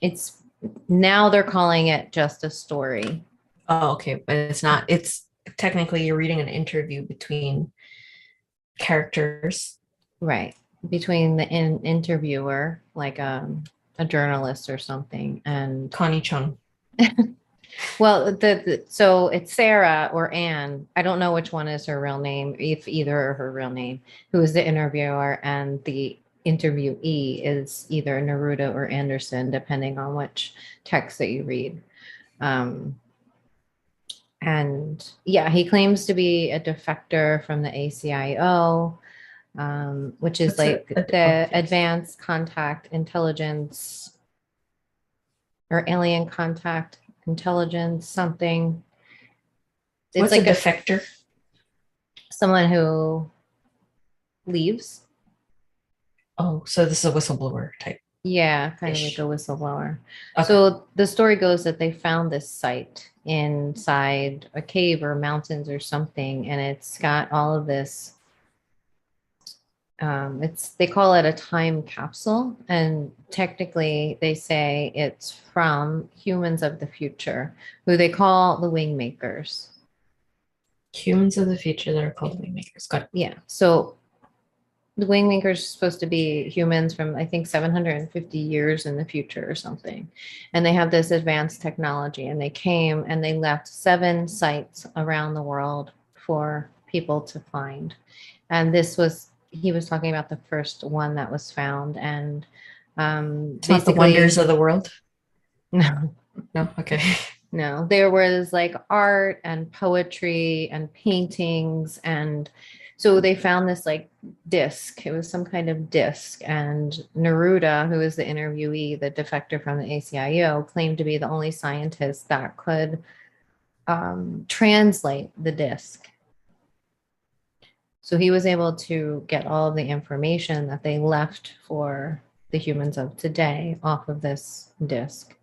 [SPEAKER 2] it's now they're calling it just a story.
[SPEAKER 1] Oh, okay, but it's not. It's technically you're reading an interview between characters.
[SPEAKER 2] Right. Between the interviewer, like a journalist or something, and
[SPEAKER 1] Connie Chung.
[SPEAKER 2] well, so it's Sarah or Anne. I don't know which one is her real name, if either are her real name, who is the interviewer, and the interviewee is either Neruda or Anderson, depending on which text that you read. Um, and yeah, he claims to be a defector from the ACIO, which is
[SPEAKER 1] What's
[SPEAKER 2] like
[SPEAKER 1] oh,
[SPEAKER 2] the
[SPEAKER 1] yes.
[SPEAKER 2] Advanced Contact Intelligence or Alien Contact Intelligence, something. It's
[SPEAKER 1] What's a
[SPEAKER 2] like
[SPEAKER 1] defector?
[SPEAKER 2] someone who leaves.
[SPEAKER 1] Oh, so this is a whistleblower type
[SPEAKER 2] Yeah, kind of like a
[SPEAKER 1] ish.
[SPEAKER 2] whistleblower.
[SPEAKER 1] Okay.
[SPEAKER 2] So the story goes that they found this site inside a cave or mountains or something, and it's got all of this. It's they call it a time capsule, and technically they say it's from humans of the future, who they call the Wingmakers.
[SPEAKER 1] Humans of the future that are called Wingmakers. Got it.
[SPEAKER 2] Yeah. So the Wingmakers are supposed to be humans from, I think, 750 years in the future or something. And they have this advanced technology, and they came and they left 7 sites around the world for people to find. And he was talking about the first one that was found. And
[SPEAKER 1] It's not the wonders
[SPEAKER 2] basically,
[SPEAKER 1] of the world.
[SPEAKER 2] no,
[SPEAKER 1] No. Okay.
[SPEAKER 2] no, there was like art and poetry and paintings. And so they found this like disc. It was some kind of disc. And Neruda, who is the interviewee, the defector from the ACIO, claimed to be the only scientist that could translate the disc. So he was able to get all of the information that they left for the humans of today off of this disc.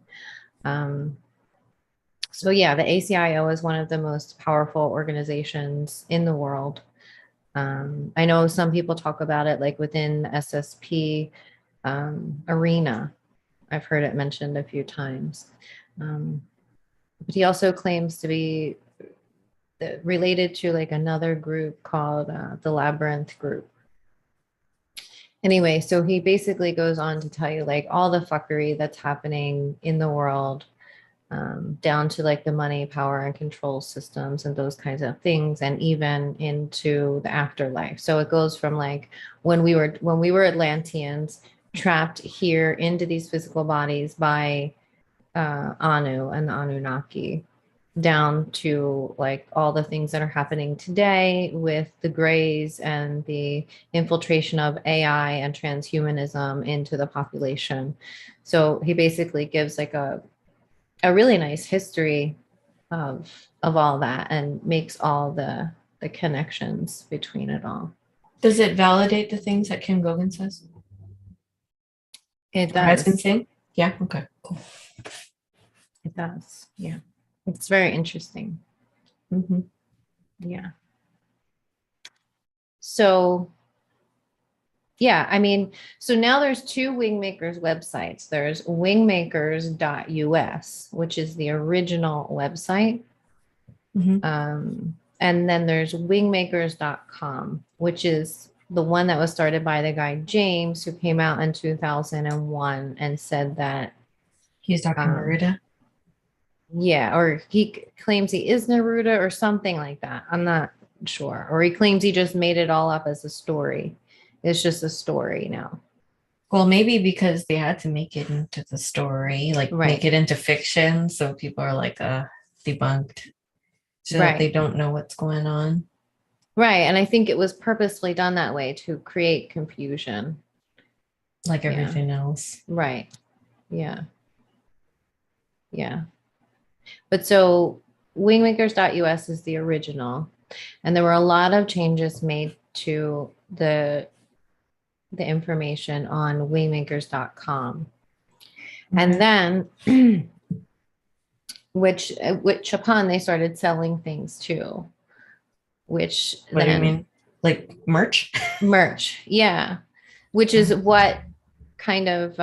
[SPEAKER 2] Um, so yeah, the ACIO is one of the most powerful organizations in the world. I know some people talk about it like within the SSP arena. I've heard it mentioned a few times. But he also claims to be related to like another group called the Labyrinth Group. Anyway, so he basically goes on to tell you like all the fuckery that's happening in the world, down to like the money, power, and control systems and those kinds of things, and even into the afterlife. So it goes from like when we were Atlanteans trapped here into these physical bodies by Anu and the Anunnaki, down to like all the things that are happening today with the grays and the infiltration of AI and transhumanism into the population. So he basically gives like a really nice history of all that and makes all the connections between it all.
[SPEAKER 1] Does it validate the things that Kim Gogan says?
[SPEAKER 2] It
[SPEAKER 1] That's
[SPEAKER 2] does.
[SPEAKER 1] insane. Yeah. Okay. Cool.
[SPEAKER 2] It does. Yeah. It's very interesting.
[SPEAKER 1] Mm-hmm.
[SPEAKER 2] Yeah. So, yeah, I mean, so now there's two Wingmakers websites. There's wingmakers.us, which is the original website.
[SPEAKER 1] Mm-hmm.
[SPEAKER 2] And then there's wingmakers.com, which is the one that was started by the guy James, who came out in 2001 and said that,
[SPEAKER 1] He's Dr. Narita.
[SPEAKER 2] yeah, or he claims he is Neruda or something like that. I'm not sure. Or he claims he just made it all up as a story. It's just a story now.
[SPEAKER 1] Well, maybe because they had to make it into the story, like
[SPEAKER 2] Right.
[SPEAKER 1] make it into fiction, so people are like debunked, so that they
[SPEAKER 2] Right.
[SPEAKER 1] don't know what's going on.
[SPEAKER 2] Right. And I think it was purposely done that way to create confusion.
[SPEAKER 1] Like
[SPEAKER 2] Yeah.
[SPEAKER 1] everything else.
[SPEAKER 2] Right. Yeah. Yeah. But so wingmakers.us is the original. And there were a lot of changes made to the information on wingmakers.com. And then which upon they started selling things too, which
[SPEAKER 1] What do you
[SPEAKER 2] then
[SPEAKER 1] mean? Like merch?
[SPEAKER 2] merch. Yeah. Which is what kind of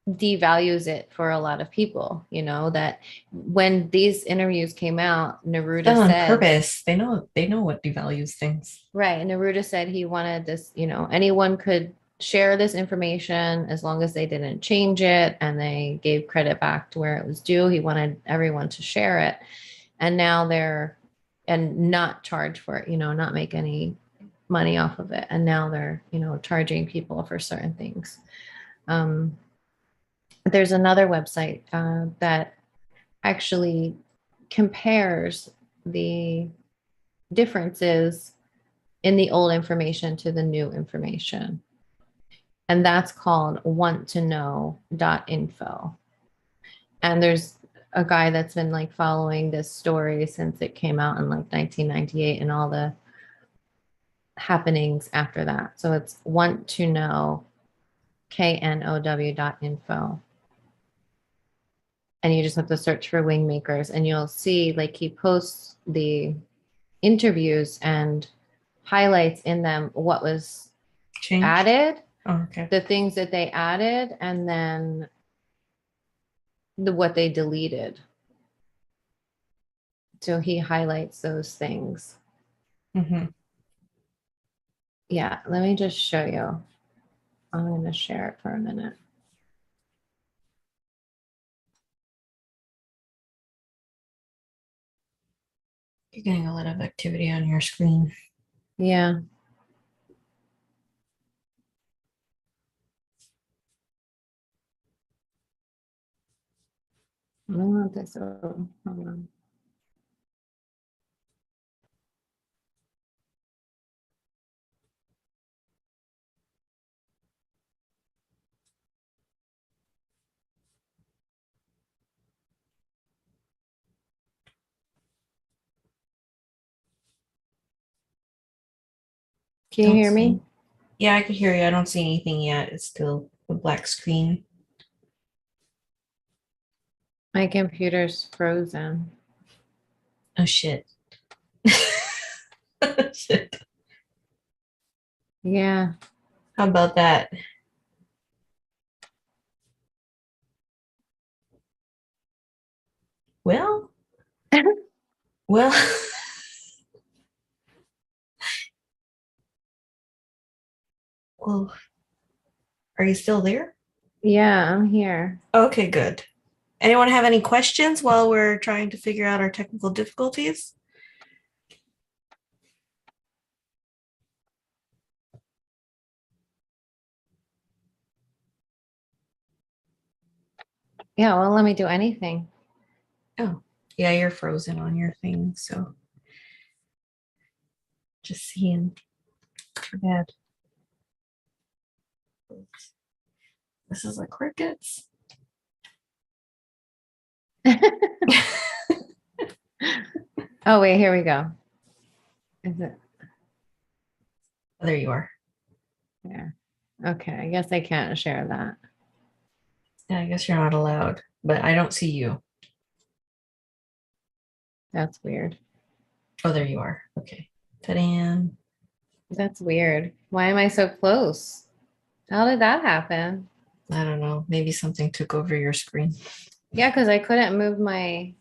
[SPEAKER 2] devalues it for a lot of people, you know, that when these interviews came out, Neruda
[SPEAKER 1] Done on
[SPEAKER 2] said,
[SPEAKER 1] purpose. They know what devalues things.
[SPEAKER 2] right, Neruda said he wanted this, you know, anyone could share this information as long as they didn't change it and they gave credit back to where it was due. He wanted everyone to share it. And now they're, and not charge for it, you know, not make any money off of it. And now they're, you know, charging people for certain things. There's another website that actually compares the differences in the old information to the new information. And that's called wanttoknow.info. And there's a guy that's been like following this story since it came out in like 1998 and all the happenings after that. So it's wanttoknow.info. And you just have to search for Wingmakers and you'll see like he posts the interviews and highlights in them what was
[SPEAKER 1] Change.
[SPEAKER 2] added,
[SPEAKER 1] okay.
[SPEAKER 2] the things that they added, and then what they deleted. So he highlights those things. Yeah, let me just show you. I'm going to share it for a minute.
[SPEAKER 1] You're getting a lot of activity on your screen.
[SPEAKER 2] Yeah. I don't want this. Hold on. Can you hear me?
[SPEAKER 1] Yeah, I could hear you. I don't see anything yet. It's still a black screen.
[SPEAKER 2] My computer's frozen.
[SPEAKER 1] Oh, shit. Shit.
[SPEAKER 2] Yeah.
[SPEAKER 1] How about that? Well, well, well, are you still there?
[SPEAKER 2] Yeah, I'm here.
[SPEAKER 1] Okay, good. Anyone have any questions while we're trying to figure out our technical difficulties?
[SPEAKER 2] Yeah, well, let me do anything.
[SPEAKER 1] Oh, yeah, you're frozen on your thing, so just seeing. Too bad. This is like crickets.
[SPEAKER 2] Oh, wait, here we go. Is it?
[SPEAKER 1] There you are.
[SPEAKER 2] Yeah. Okay, I guess I can't share that.
[SPEAKER 1] Yeah, I guess you're not allowed, but I don't see you.
[SPEAKER 2] That's weird.
[SPEAKER 1] Oh, there you are. Okay. Ta-da.
[SPEAKER 2] That's weird. Why am I so close? How did that happen?
[SPEAKER 1] I don't know. Maybe something took over your screen.
[SPEAKER 2] Yeah, because I couldn't move my.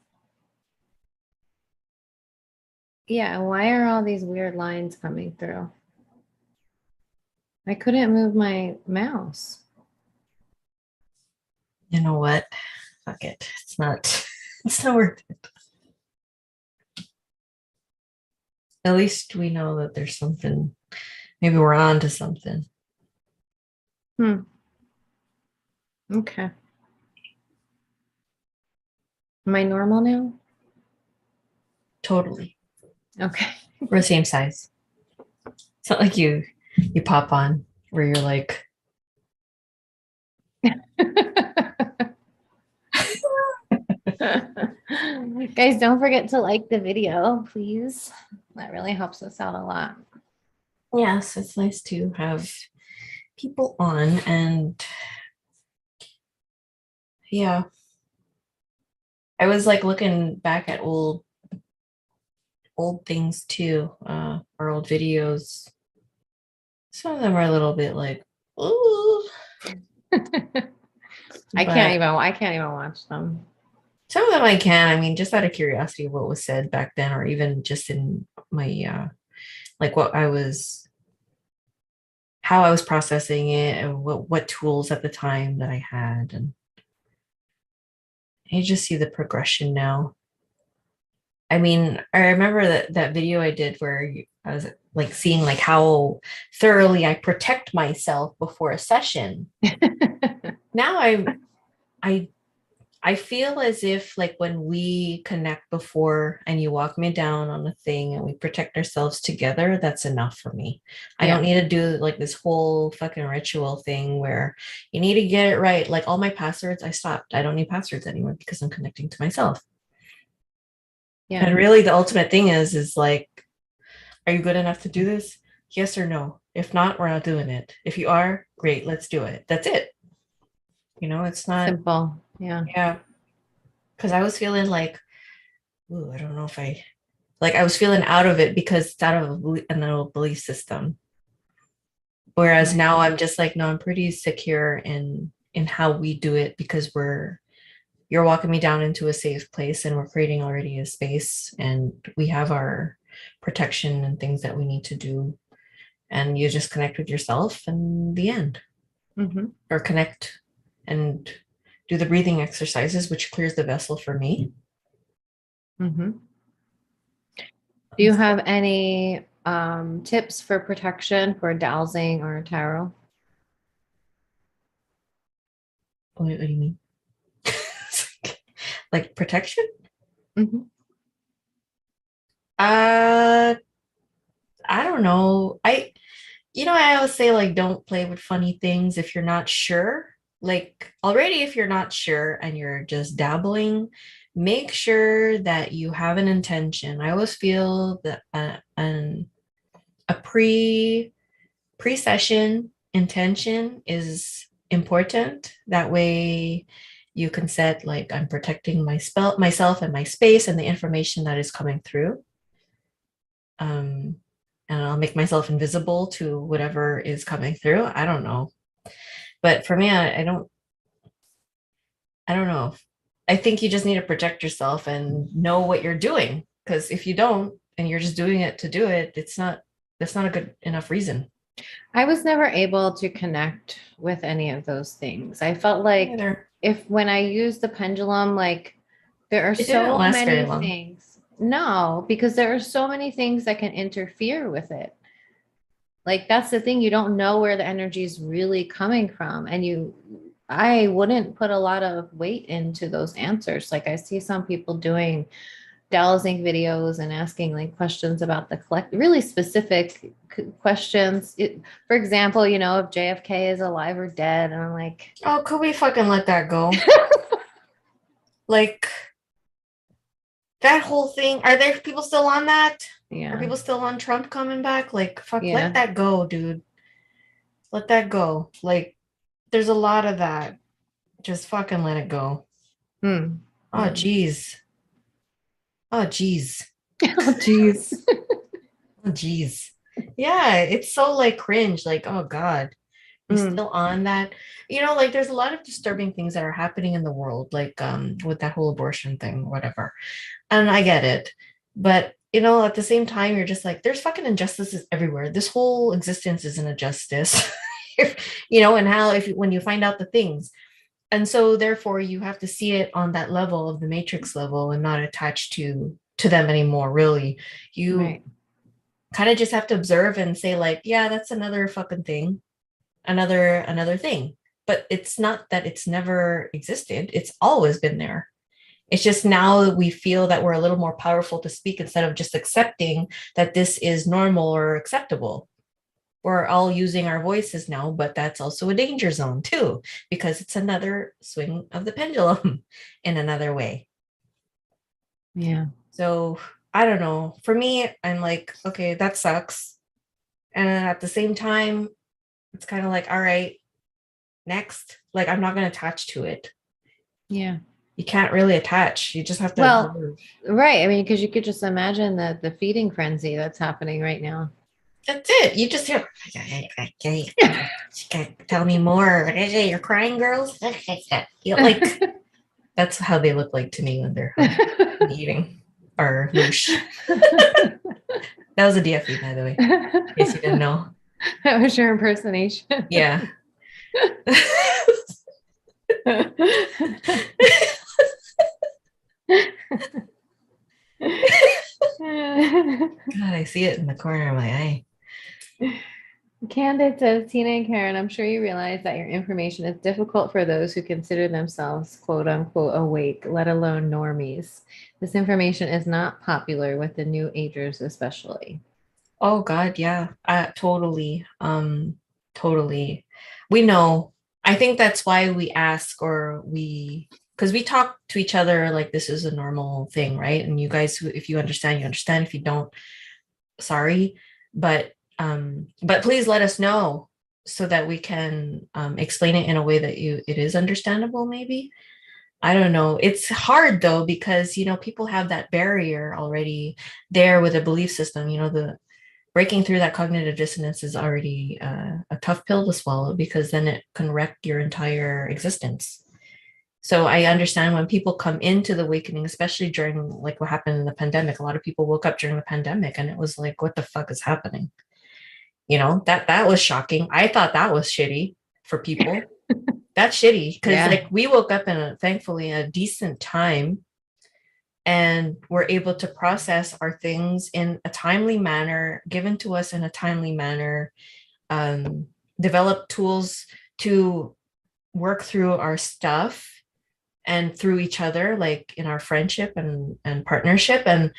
[SPEAKER 2] Yeah, why are all these weird lines coming through? I couldn't move my mouse.
[SPEAKER 1] You know what? Fuck it. It's not it's not worth it. At least we know that there's something. Maybe we're on to something.
[SPEAKER 2] Hmm. Okay. Am I normal now?
[SPEAKER 1] Totally.
[SPEAKER 2] Okay.
[SPEAKER 1] We're the same size. It's not like you pop on where you're like,
[SPEAKER 2] Guys, don't forget to like the video, please. That really helps us out a lot.
[SPEAKER 1] yes, it's nice to have people on and yeah. I was like looking back at old things too, or old videos. Some of them are a little bit like, ooh, but
[SPEAKER 2] I can't even watch them.
[SPEAKER 1] some of them I can. I mean, just out of curiosity of what was said back then, or even just in my like what I was how I was processing it and what tools at the time that I had. And you just see the progression now. I mean, I remember that video I did where I was like seeing like how thoroughly I protect myself before a session. Now I I feel as if like when we connect before and you walk me down on a thing and we protect ourselves together, that's enough for me. I don't
[SPEAKER 2] Yeah.
[SPEAKER 1] need to do like this whole fucking ritual thing where you need to get it right. Like all my passwords, I stopped. I don't need passwords anymore because I'm connecting to myself.
[SPEAKER 2] Yeah.
[SPEAKER 1] And really the ultimate thing is like, are you good enough to do this? Yes or no? If not, we're not doing it. If you are, great, let's do it. That's it. It's not,
[SPEAKER 2] Simple. Yeah.
[SPEAKER 1] yeah. Because I was feeling like, ooh, I don't know if I was feeling out of it because it's out of an old belief system. Whereas
[SPEAKER 2] Right.
[SPEAKER 1] now I'm just like, no, I'm pretty secure in how we do it because you're walking me down into a safe place and we're creating already a space and we have our protection and things that we need to do. And you just connect with yourself and the end.
[SPEAKER 2] Mm-hmm.
[SPEAKER 1] Or connect and do the breathing exercises, which clears the vessel for me.
[SPEAKER 2] Mm-hmm. Do you have any tips for protection for dowsing or tarot?
[SPEAKER 1] What do you mean? Like protection?
[SPEAKER 2] Mm-hmm.
[SPEAKER 1] Uh, I don't know. I always say like don't play with funny things if you're not sure. Like already if you're not sure and you're just dabbling, make sure that you have an intention. I always feel that a pre-session intention is important. That way you can set like I'm protecting myself and my space and the information that is coming through. Um, and I'll make myself invisible to whatever is coming through. I don't know. But for me, I don't know. I think you just need to protect yourself and know what you're doing. Because if you don't and you're just doing it to do it, that's not a good enough reason.
[SPEAKER 2] I was never able to connect with any of those things. I felt like
[SPEAKER 1] Either.
[SPEAKER 2] if when I use the pendulum, like there are
[SPEAKER 1] It didn't
[SPEAKER 2] so
[SPEAKER 1] last very
[SPEAKER 2] many
[SPEAKER 1] long.
[SPEAKER 2] things. No, because there are so many things that can interfere with it. Like that's the thing, you don't know where the energy is really coming from. I wouldn't put a lot of weight into those answers. Like I see some people doing dowsing videos and asking like questions about the really specific questions. For example, if JFK is alive or dead, and I'm like,
[SPEAKER 1] Oh, could we fucking let that go? Like that whole thing. Are there people still on that? Are
[SPEAKER 2] yeah,
[SPEAKER 1] people still on Trump coming back? Like, fuck, let
[SPEAKER 2] yeah,
[SPEAKER 1] that go, dude. Let that go. Like, there's a lot of that. Just fucking let it go.
[SPEAKER 2] Hmm.
[SPEAKER 1] Oh, geez. Oh, geez.
[SPEAKER 2] Oh, geez.
[SPEAKER 1] Oh, geez. Yeah, it's so like cringe. Like, oh God, you
[SPEAKER 2] Mm,
[SPEAKER 1] still on that? Like there's a lot of disturbing things that are happening in the world, like with that whole abortion thing, whatever. And I get it. But at the same time, you're just like, there's fucking injustices everywhere. This whole existence is an injustice. And how if when you find out the things. And so therefore you have to see it on that level of the matrix level and not attached to them anymore, really. You
[SPEAKER 2] right.
[SPEAKER 1] kind of just have to observe and say like, yeah, that's another fucking thing, another thing. But it's not that it's never existed. It's always been there. It's just now that we feel that we're a little more powerful to speak instead of just accepting that this is normal or acceptable. We're all using our voices now, but that's also a danger zone too, because it's another swing of the pendulum in another way.
[SPEAKER 2] Yeah.
[SPEAKER 1] So I don't know. For me, I'm like, okay, that sucks. And at the same time, it's kind of like, all right, next. Like, I'm not going to attach to it.
[SPEAKER 2] Yeah.
[SPEAKER 1] You can't really attach. You just have to
[SPEAKER 2] Well,
[SPEAKER 1] observe.
[SPEAKER 2] right. I mean, because you could just imagine the feeding frenzy that's happening right now.
[SPEAKER 1] That's it. You just hear, okay, tell me more. You're crying, girls. Like that's how they look like to me when they're eating or loosh. That was a DFE, by the way, in case you didn't know.
[SPEAKER 2] That was your impersonation.
[SPEAKER 1] Yeah. God, I see it in the corner of my eye.
[SPEAKER 2] Candid says, Tina and Karen, I'm sure you realize that your information is difficult for those who consider themselves quote unquote awake, let alone normies. This information is not popular with the new agers, especially.
[SPEAKER 1] Oh God, yeah. Totally. Totally. We know. I think that's why we ask or because we talk to each other like this is a normal thing, right? And you guys, if you understand, you understand. If you don't, sorry. But please let us know so that we can explain it in a way that it is understandable, maybe. I don't know. It's hard though, because people have that barrier already there with a belief system. The breaking through that cognitive dissonance is already a tough pill to swallow because then it can wreck your entire existence. So I understand when people come into the awakening, especially during like what happened in the pandemic. A lot of people woke up during the pandemic and it was like, what the fuck is happening? That was shocking. I thought that was shitty for people. That's shitty because
[SPEAKER 2] Yeah.
[SPEAKER 1] like we woke up in thankfully a decent time and we're able to process our things in a timely manner, given to us in a timely manner, um, develop tools to work through our stuff and through each other, like in our friendship and partnership. And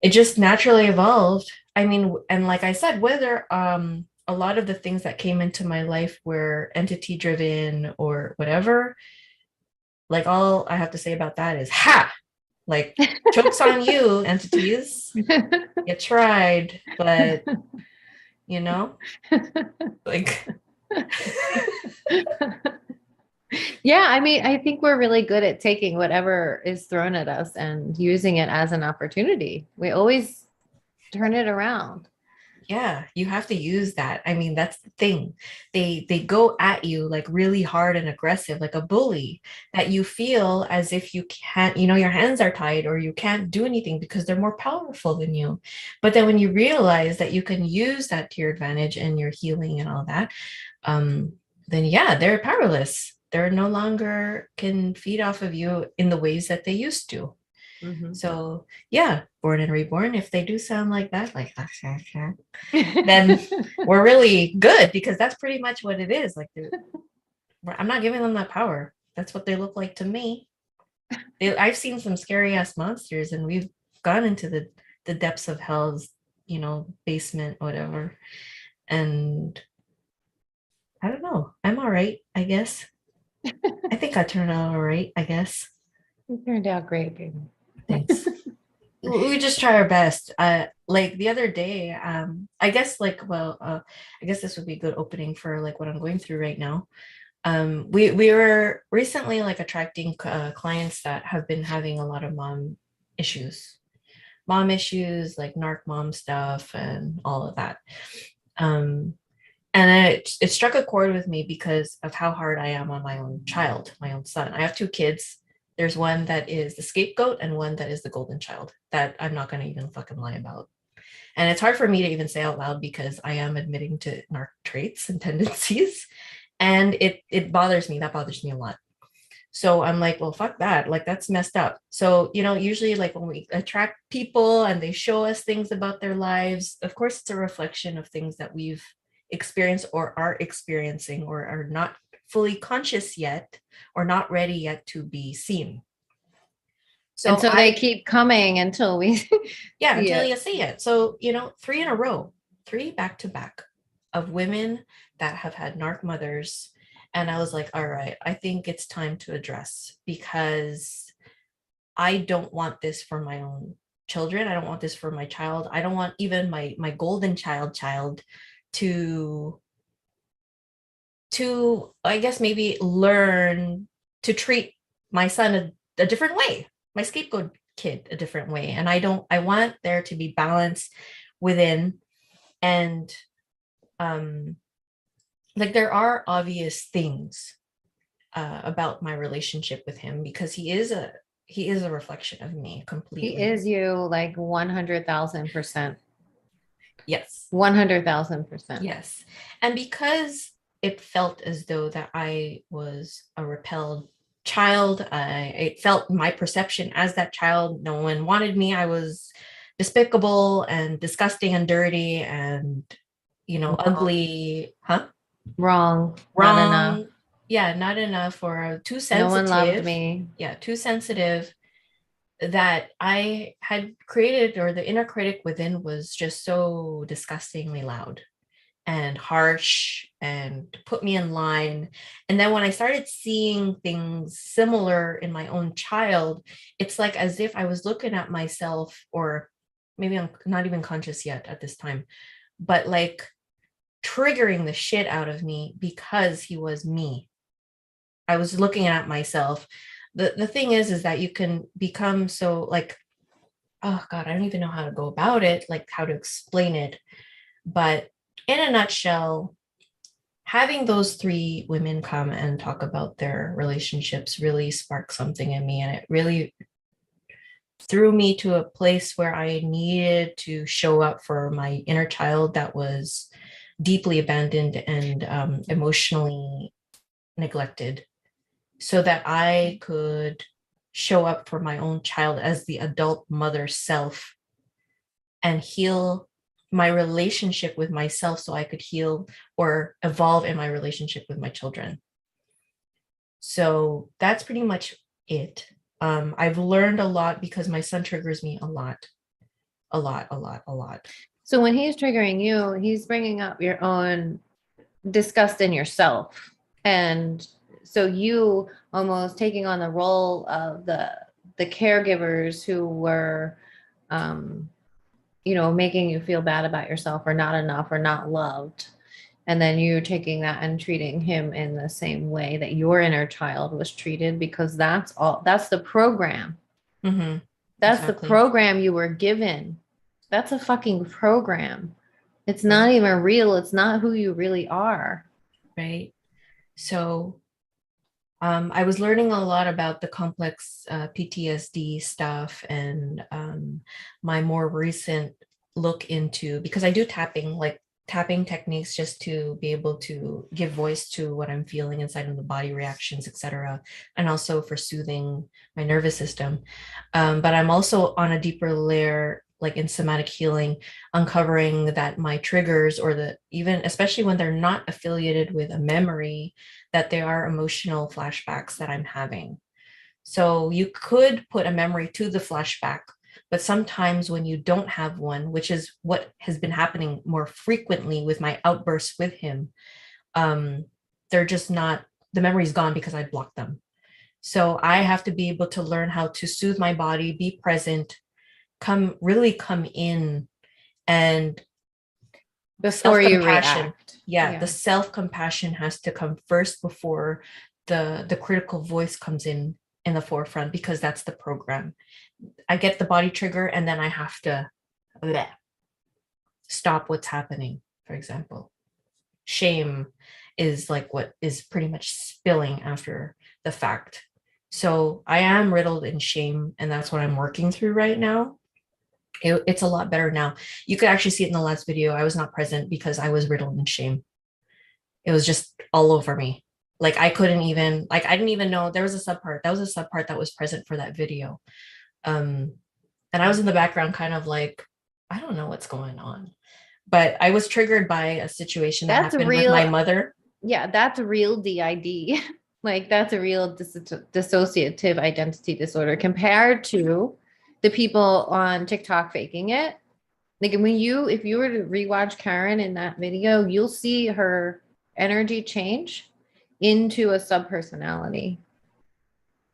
[SPEAKER 1] it just naturally evolved. I mean, and like I said, whether a lot of the things that came into my life were entity driven or whatever, like all I have to say about that is ha, like jokes on you, entities. You tried, but you know, like
[SPEAKER 2] Yeah, I mean, I think we're really good at taking whatever is thrown at us and using it as an opportunity. We always turn it around.
[SPEAKER 1] yeah, you have to use that. I mean, that's the thing. They go at you like really hard and aggressive, like a bully, that you feel as if you can't, your hands are tied or you can't do anything because they're more powerful than you. But then when you realize that you can use that to your advantage and your healing and all that, um, then yeah, they're powerless. They're no longer can feed off of you in the ways that they used to.
[SPEAKER 2] Mhm.
[SPEAKER 1] So yeah, born and reborn, if they do sound like that, like then we're really good because that's pretty much what it is. Like I'm not giving them that power. That's what they look like to me. I've seen some scary ass monsters, and we've gone into the depths of hell's, basement, whatever. And I don't know. I'm all right, I guess. I think I turned out all right, I guess.
[SPEAKER 2] It turned out great, baby.
[SPEAKER 1] Thanks. we just try our best. Like the other day, I guess I guess this would be a good opening for like what I'm going through right now. We were recently like attracting clients that have been having a lot of mom issues like narc mom stuff and all of that. Um, and it struck a chord with me because of how hard I am on my own child, my own son. I have two kids. There's one that is the scapegoat and one that is the golden child that I'm not going to even fucking lie about. And it's hard for me to even say out loud because I am admitting to narc traits and tendencies. And it bothers me. That bothers me a lot. So I'm like, well, fuck that. Like, that's messed up. So, usually like when we attract people and they show us things about their lives, of course, it's a reflection of things that we've experienced or are experiencing or are not fully conscious yet or not ready yet to be seen.
[SPEAKER 2] So, they keep coming until we
[SPEAKER 1] until you see it. So, 3 in a row, 3 back to back of women that have had narc mothers. And I was like, all right, I think it's time to address because I don't want this for my own children. I don't want this for my child. I don't want even my golden child to I guess maybe learn to treat my son a different way, my scapegoat kid a different way. And I want there to be balance within. And like there are obvious things about my relationship with him because he is a reflection of me completely.
[SPEAKER 2] He is you like 100,000%.
[SPEAKER 1] Yes.
[SPEAKER 2] 100,000%.
[SPEAKER 1] Yes. And because it felt as though that I was a repelled child, it felt my perception as that child, no one wanted me. I was despicable and disgusting and dirty and, ugly. Huh?
[SPEAKER 2] Wrong. Not enough.
[SPEAKER 1] Yeah, not enough or too sensitive.
[SPEAKER 2] No one loved me.
[SPEAKER 1] Yeah, too sensitive that I had created, or the inner critic within was just so disgustingly loud and harsh and put me in line. And then when I started seeing things similar in my own child, it's like as if I was looking at myself, or maybe I'm not even conscious yet at this time, but like triggering the shit out of me because he was me. I was looking at myself. The thing is that you can become so like, oh God, I don't even know how to go about it, like how to explain it. But in a nutshell, having those 3 women come and talk about their relationships really sparked something in me. And it really threw me to a place where I needed to show up for my inner child that was deeply abandoned and emotionally neglected, so that I could show up for my own child as the adult mother self and heal my relationship with myself so I could heal or evolve in my relationship with my children. So that's pretty much it. I've learned a lot because my son triggers me a lot.
[SPEAKER 2] So when he's triggering you, he's bringing up your own disgust in yourself. And so you almost taking on the role of the caregivers who were, making you feel bad about yourself or not enough or not loved. And then you taking that and treating him in the same way that your inner child was treated, because that's the program.
[SPEAKER 1] Mm-hmm.
[SPEAKER 2] That's exactly. The program you were given. That's a fucking program. It's not even real. It's not who you really are.
[SPEAKER 1] Right. So I was learning a lot about the complex PTSD stuff and my more recent look into, because I do tapping techniques just to be able to give voice to what I'm feeling inside of the body, reactions, etc., and also for soothing my nervous system. But I'm also on a deeper layer, like in somatic healing, uncovering that my triggers, or even especially when they're not affiliated with a memory, that they are emotional flashbacks that I'm having. So you could put a memory to the flashback, but sometimes when you don't have one, which is what has been happening more frequently with my outbursts with him, they're just not, the memory's gone because I blocked them. So I have to be able to learn how to soothe my body, be present, really come in, and
[SPEAKER 2] before you
[SPEAKER 1] self-compassion.
[SPEAKER 2] react.
[SPEAKER 1] Yeah, the self-compassion has to come first before the critical voice comes in the forefront, because that's the program. I get the body trigger, and then I have to bleh, stop what's happening. For example, shame is like what is pretty much spilling after the fact. So I am riddled in shame, and that's what I'm working through right now. It's a lot better now. You could actually see it in the last video. I was not present because I was riddled in shame. It was just all over me. Like I couldn't even, like I didn't even know there was a subpart. That was a subpart that was present for that video. And I was in the background kind of like, I don't know what's going on. But I was triggered by a situation that happened with my mother.
[SPEAKER 2] Yeah, that's a real DID. Like that's a real dissociative identity disorder compared to the people on TikTok faking it. Like when if you were to rewatch Karen in that video, you'll see her energy change into a subpersonality.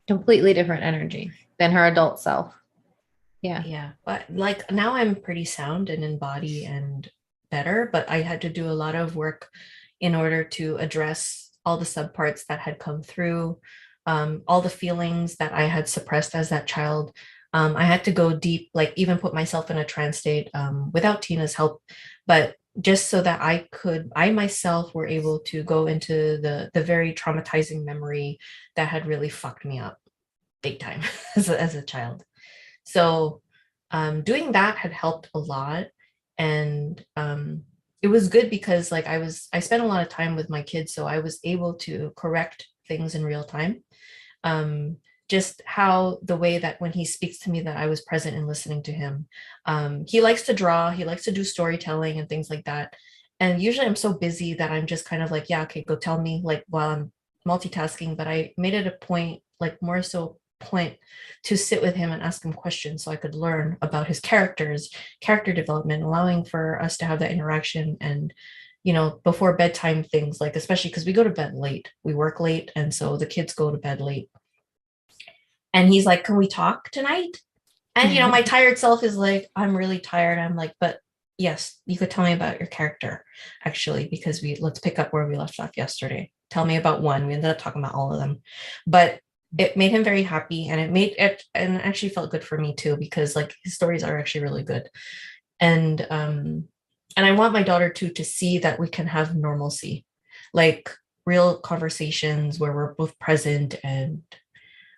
[SPEAKER 2] Completely different energy than her adult self. Yeah.
[SPEAKER 1] Yeah. But like now I'm pretty sound and in body and better, but I had to do a lot of work in order to address all the subparts that had come through, all the feelings that I had suppressed as that child. I had to go deep, like even put myself in a trance state without Tina's help, but just so that I myself were able to go into the very traumatizing memory that had really fucked me up big time as a child. So doing that had helped a lot. And it was good because like I spent a lot of time with my kids, so I was able to correct things in real time. Just how the way that when he speaks to me that I was present and listening to him. He likes to draw, he likes to do storytelling and things like that. And usually I'm so busy that I'm just kind of like, yeah, okay, go tell me, like while I'm multitasking. But I made it a point, like more so point, to sit with him and ask him questions so I could learn about his character development, allowing for us to have that interaction. And before bedtime things, like especially because we go to bed late, we work late, and so the kids go to bed late. And he's like, can we talk tonight? And my tired self is like, I'm really tired. I'm like, but yes, you could tell me about your character, actually, because let's pick up where we left off yesterday. Tell me about one. We ended up talking about all of them, but it made him very happy, and and actually felt good for me too, because like his stories are actually really good. And I want my daughter too to see that we can have normalcy, like real conversations where we're both present. And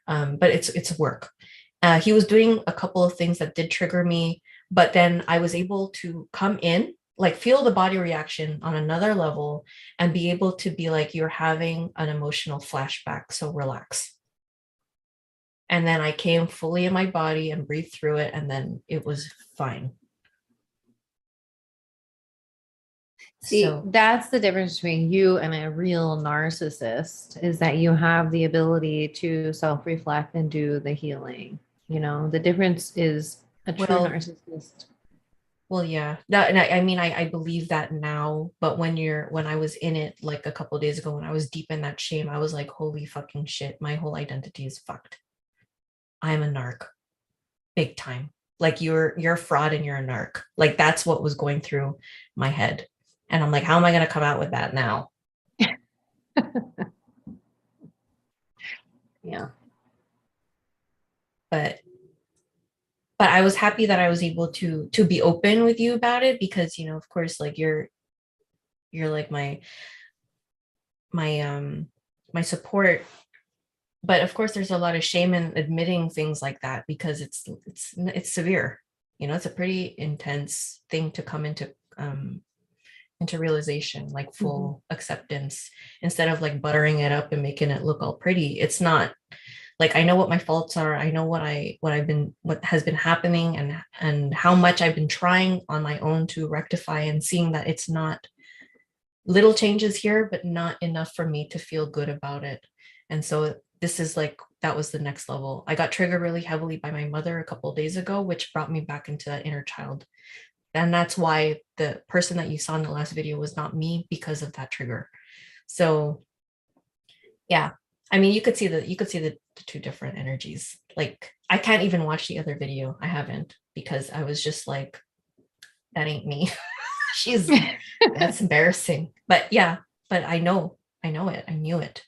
[SPEAKER 1] but it's work. He was doing a couple of things that did trigger me, but then I was able to come in, like feel the body reaction on another level, and be able to be like, you're having an emotional flashback, so relax. And then I came fully in my body and breathed through it, and then it was fine.
[SPEAKER 2] See, that's the difference between you and a real narcissist, is that you have the ability to self-reflect and do the healing. The difference is a true narcissist.
[SPEAKER 1] Well, yeah, that, I mean, I believe that now, but when I was in it, like a couple of days ago, when I was deep in that shame, I was like, holy fucking shit, my whole identity is fucked. I'm a narc, big time. Like you're a fraud and you're a narc. Like that's what was going through my head. And I'm like, how am I going to come out with that now? Yeah. But I was happy that I was able to be open with you about it, because, of course, like you're like my support. But of course, there's a lot of shame in admitting things like that, because it's severe. It's a pretty intense thing to come into realization, like full acceptance, instead of like buttering it up and making it look all pretty. It's not like, I know what my faults are. I know what has been happening, and how much I've been trying on my own to rectify, and seeing that it's not little changes here, but not enough for me to feel good about it. And so this is like, that was the next level. I got triggered really heavily by my mother a couple of days ago, which brought me back into that inner child. And that's why the person that you saw in the last video was not me, because of that trigger. So yeah, I mean, you could see the two different energies. Like I can't even watch the other video. I haven't, because I was just like, that ain't me. That's embarrassing. But yeah, but I know it. I knew it.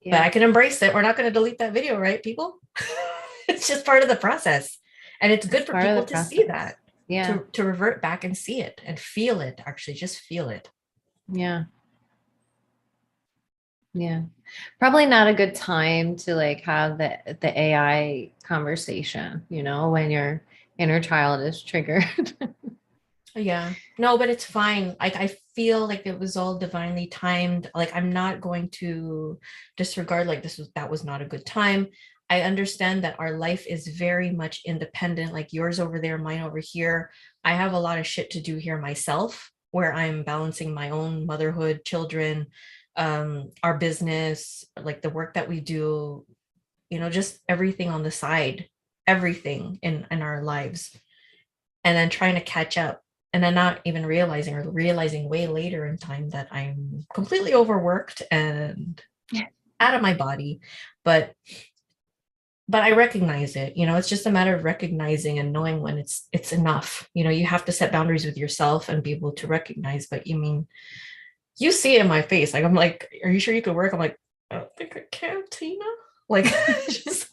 [SPEAKER 1] Yeah. But I can embrace it. We're not going to delete that video, right, people? It's just part of the process. And it's good for people to see that.
[SPEAKER 2] Yeah.
[SPEAKER 1] To revert back and see it and feel it, actually, just feel it.
[SPEAKER 2] Yeah. Yeah. Probably not a good time to like have the AI conversation, you know, when your inner child is triggered.
[SPEAKER 1] Yeah. No, but it's fine. Like I feel like it was all divinely timed. Like I'm not going to disregard like that was not a good time. I understand that our life is very much independent, like yours over there, mine over here. I have a lot of shit to do here myself, where I'm balancing my own motherhood, children, our business, like the work that we do, you know, just everything on the side, everything in our lives. And then trying to catch up, and then not even realizing way later in time that I'm completely overworked and out of my body. But I recognize it, you know, it's just a matter of recognizing and knowing when it's enough. You know, you have to set boundaries with yourself and be able to recognize. But you see it in my face. Like, I'm like, are you sure you could work? I'm like, I don't think I can, Tina. Like, just,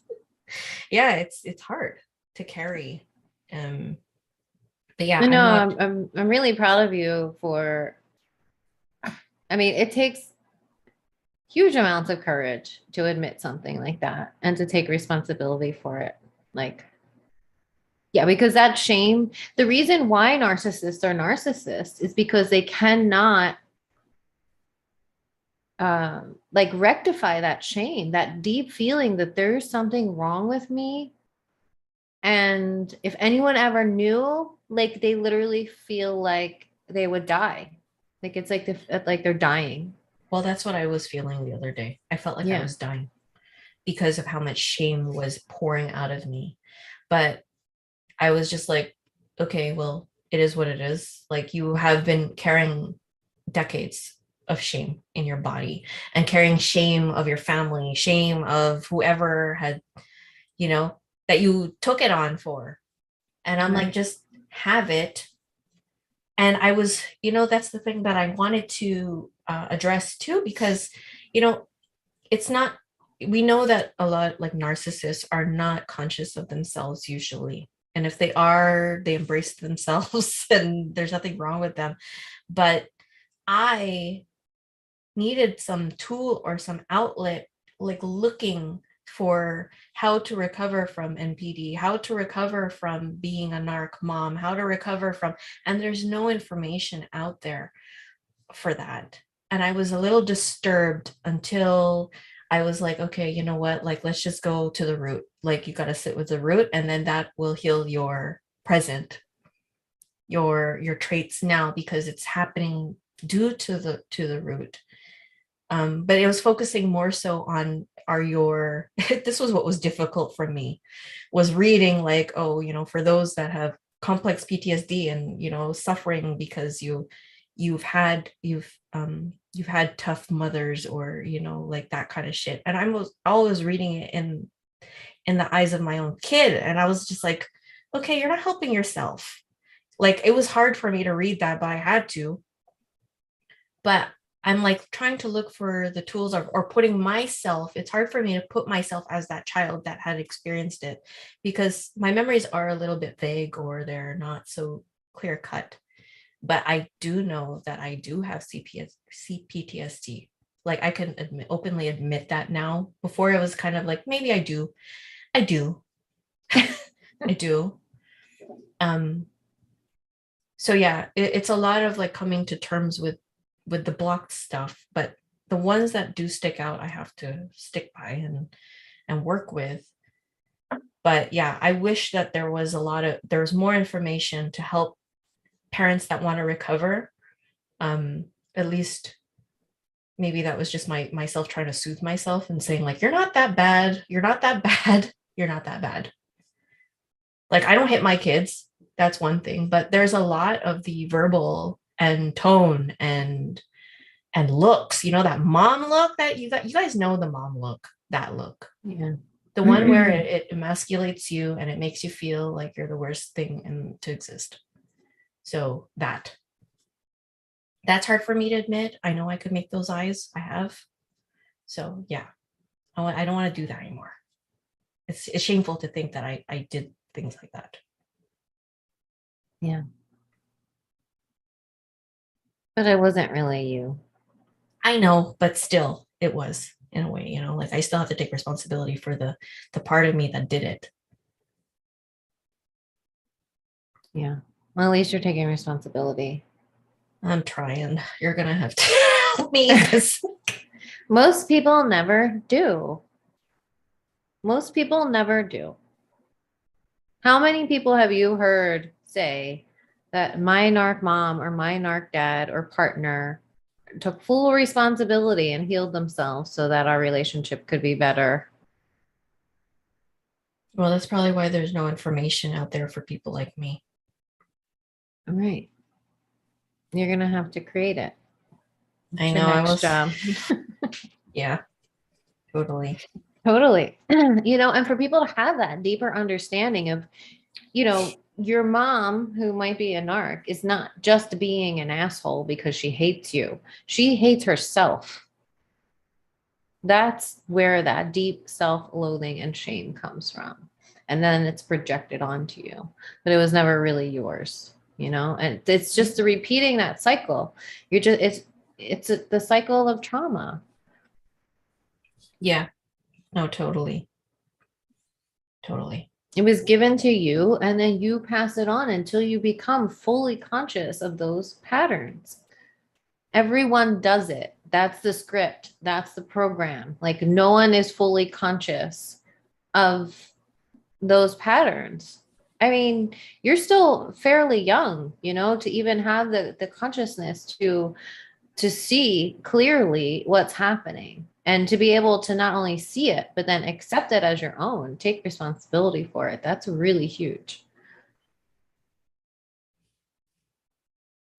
[SPEAKER 1] yeah, it's hard to carry. But yeah,
[SPEAKER 2] I'm really proud of you for, I mean, it takes huge amounts of courage to admit something like that and to take responsibility for it. Like, yeah, because that shame, the reason why narcissists are narcissists is because they cannot like rectify that shame, that deep feeling that there's something wrong with me. And if anyone ever knew, like they literally feel like they would die. Like it's like they're dying.
[SPEAKER 1] Well, that's what I was feeling the other day. I felt like I was dying because of how much shame was pouring out of me. But I was just like, okay, well, it is what it is. Like you have been carrying decades of shame in your body and carrying shame of your family, shame of whoever had, you know, that you took it on for. And I'm like, just have it. And I was, you know, that's the thing that I wanted to address too, because, you know, it's not, we know that a lot like narcissists are not conscious of themselves usually. And if they are, they embrace themselves and there's nothing wrong with them. But I needed some tool or some outlet, like looking for how to recover from NPD, how to recover from being a narc mom, how to recover from, and there's no information out there for that. And I was a little disturbed until I was like, okay, you know what? Like, let's just go to the root. Like, you got to sit with the root, and then that will heal your present, your traits now, because it's happening due to the root. But it was focusing more so on this was what was difficult for me, was reading like, oh, you know, for those that have complex PTSD and, you know, suffering because you've had tough mothers, or, you know, like that kind of shit. And I was always reading it in the eyes of my own kid. And I was just like, okay, you're not helping yourself. Like, it was hard for me to read that, but I had to. But I'm like trying to look for the tools or putting myself, it's hard for me to put myself as that child that had experienced it, because my memories are a little bit vague or they're not so clear cut. But I do know that I do have C-PTSD. Like I can openly admit that now. Before it was kind of like, maybe I do. I do. I do. So yeah, it's a lot of like coming to terms with the blocked stuff, but the ones that do stick out, I have to stick by and work with. But yeah, I wish that there was more information to help parents that want to recover. At least maybe that was just myself trying to soothe myself and saying like, you're not that bad. You're not that bad. You're not that bad. Like, I don't hit my kids. That's one thing, but there's a lot of the verbal and tone and looks, you know, that mom look that you guys know, the mom look, that look.
[SPEAKER 2] Yeah.
[SPEAKER 1] The one where it emasculates you and it makes you feel like you're the worst thing to exist. So that's hard for me to admit. I know I could make those eyes. I have. So yeah, I don't want to do that anymore. It's shameful to think that I did things like that.
[SPEAKER 2] Yeah. But it wasn't really you.
[SPEAKER 1] I know, but still, it was in a way, you know, like I still have to take responsibility for the part of me that did it.
[SPEAKER 2] Yeah. Well, at least you're taking responsibility.
[SPEAKER 1] I'm trying. You're gonna have to help me.
[SPEAKER 2] Most people never do. Most people never do. How many people have you heard say that my narc mom or my narc dad or partner took full responsibility and healed themselves so that our relationship could be better?
[SPEAKER 1] Well, that's probably why there's no information out there for people like me.
[SPEAKER 2] All right. You're going to have to create it.
[SPEAKER 1] I know. I was. Job. Yeah, totally.
[SPEAKER 2] Totally. You know, and for people to have that deeper understanding of, you know, your mom, who might be a narc, is not just being an asshole because she hates you. She hates herself. That's where that deep self-loathing and shame comes from. And then it's projected onto you, but it was never really yours, you know? And it's just repeating that cycle. You're just, the cycle of trauma.
[SPEAKER 1] Yeah. No, totally. Totally.
[SPEAKER 2] It was given to you, and then you pass it on until you become fully conscious of those patterns. Everyone does it. That's the script. That's the program. Like, no one is fully conscious of those patterns. I mean, you're still fairly young, you know, to even have the consciousness to see clearly what's happening, and to be able to not only see it, but then accept it as your own, take responsibility for it. That's really huge.